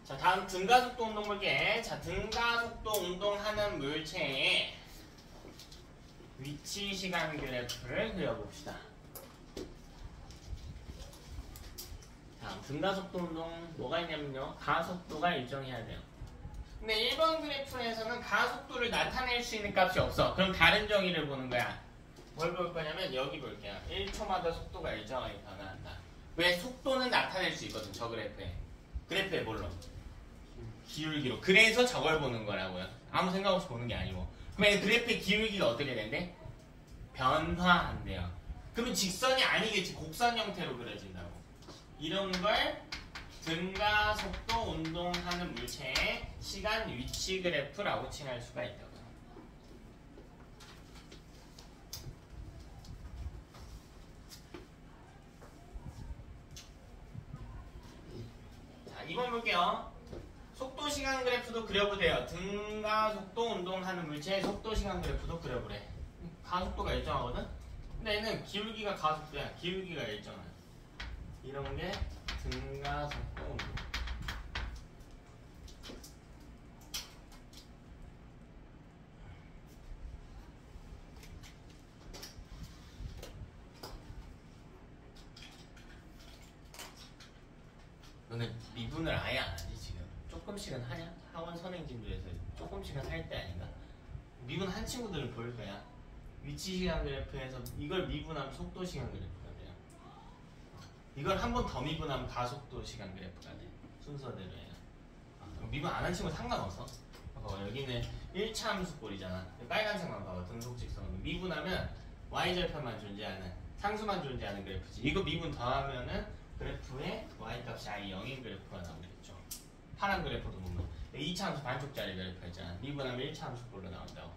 자, 다음 등가속도 운동 볼게. 자, 등가속도 운동하는 물체의 위치 시간 그래프를 그려봅시다. 자, 등가속도 운동 뭐가 있냐면요, 가속도가 일정해야 돼요. 근데 1번 그래프에서는 가속도를 나타낼 수 있는 값이 없어. 그럼 다른 정의를 보는 거야. 뭘 볼 거냐면 여기 볼게요. 1초마다 속도가 일정하게 변화한다. 왜? 속도는 나타낼 수 있거든, 저 그래프에. 그래프에 뭘로? 기울기로. 그래서 저걸 보는 거라고요. 아무 생각 없이 보는 게 아니고. 그러면 그래프의 기울기가 어떻게 된대? 변화한대요. 그러면 직선이 아니겠지. 곡선 형태로 그려진다고. 이런 걸 등가 속도 운동하는 물체의 시간 위치 그래프라고 칭할 수가 있다고. 자, 2번 볼게요. 속도 시간 그래프도 그려보래요. 등가 속도 운동하는 물체의 속도 시간 그래프도 그려보래. 가속도가 일정하거든? 근데 얘는 기울기가 가속도야. 기울기가 일정해. 이런 게 등가 속도 운동. 너는 미분을 아예 안 하지 지금? 조금씩은 하냐? 학원 선행진도에서 조금씩은 할 때 아닌가? 미분한 친구들은 볼 거야. 위치 시간 그래프에서 이걸 미분하면 속도 시간 그래프가 돼요. 이걸 한 번 더 미분하면 가속도 시간 그래프가 돼. 순서대로 해요. 미분 안 한 친구 상관없어. 여기는 1차 함수꼴이잖아. 빨간색만 봐봐. 등속 직선. 미분하면 y절편만 존재하는, 상수만 존재하는 그래프지. 이거 미분 더하면은 그래프에 y값이 아예 0인 그래프가 나오겠죠. 파란 그래프도 보면 2차 함수 반쪽짜리 그래프가 있잖아. 미분하면 1차 함수꼴로 나온다고.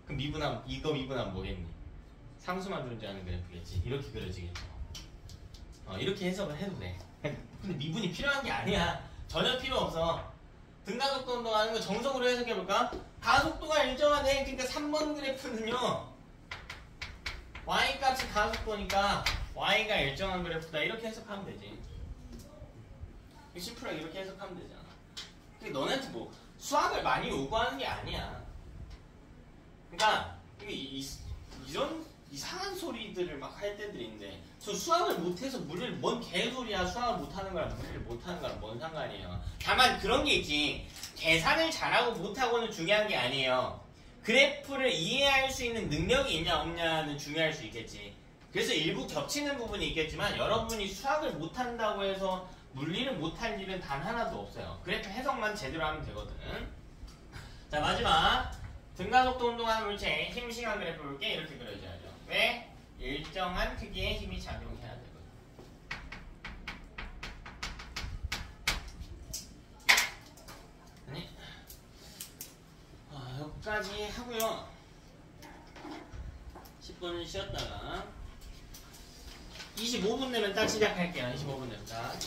그럼 미분하면, 이거 미분하면 뭐겠니? 상수만 존재하는 그래프겠지. 이렇게 그려지겠죠. 이렇게 해석을 해도 돼. 근데 미분이 필요한 게 아니야. 전혀 필요 없어. 등가속도 운동하는 거 정석으로 해석해볼까? 가속도가 일정하네. 그러니까 3번 그래프는요, y값이 가속도니까 y가 일정한 그래프다. 이렇게 해석하면 되지. 심플하게 이렇게 해석하면 되잖아. 그러니까 너네한테 뭐 수학을 많이 요구하는 게 아니야. 그러니까 이런 이상한 소리들을 막 할 때들이 있는데, 저 수학을 못해서 물리를, 뭔 개소리야. 수학을 못하는 거랑 물리를 못하는 거랑 뭔 상관이에요. 다만 그런 게 있지. 계산을 잘하고 못하고는 중요한 게 아니에요. 그래프를 이해할 수 있는 능력이 있냐 없냐는 중요할 수 있겠지. 그래서 일부 겹치는 부분이 있겠지만, 여러분이 수학을 못한다고 해서 물리를 못할 일은 단 하나도 없어요. 그래프 해석만 제대로 하면 되거든. 자, 마지막 등가속도 운동하는 물체의 힘 시간 그래프 볼게. 이렇게 그려줘야죠. 왜? 일정한 크기의 힘이 작용해야 되거든. 아니, 여기까지 하고요. 10분 쉬었다가 25분 되면 딱 시작할게요. 25분 되면 딱.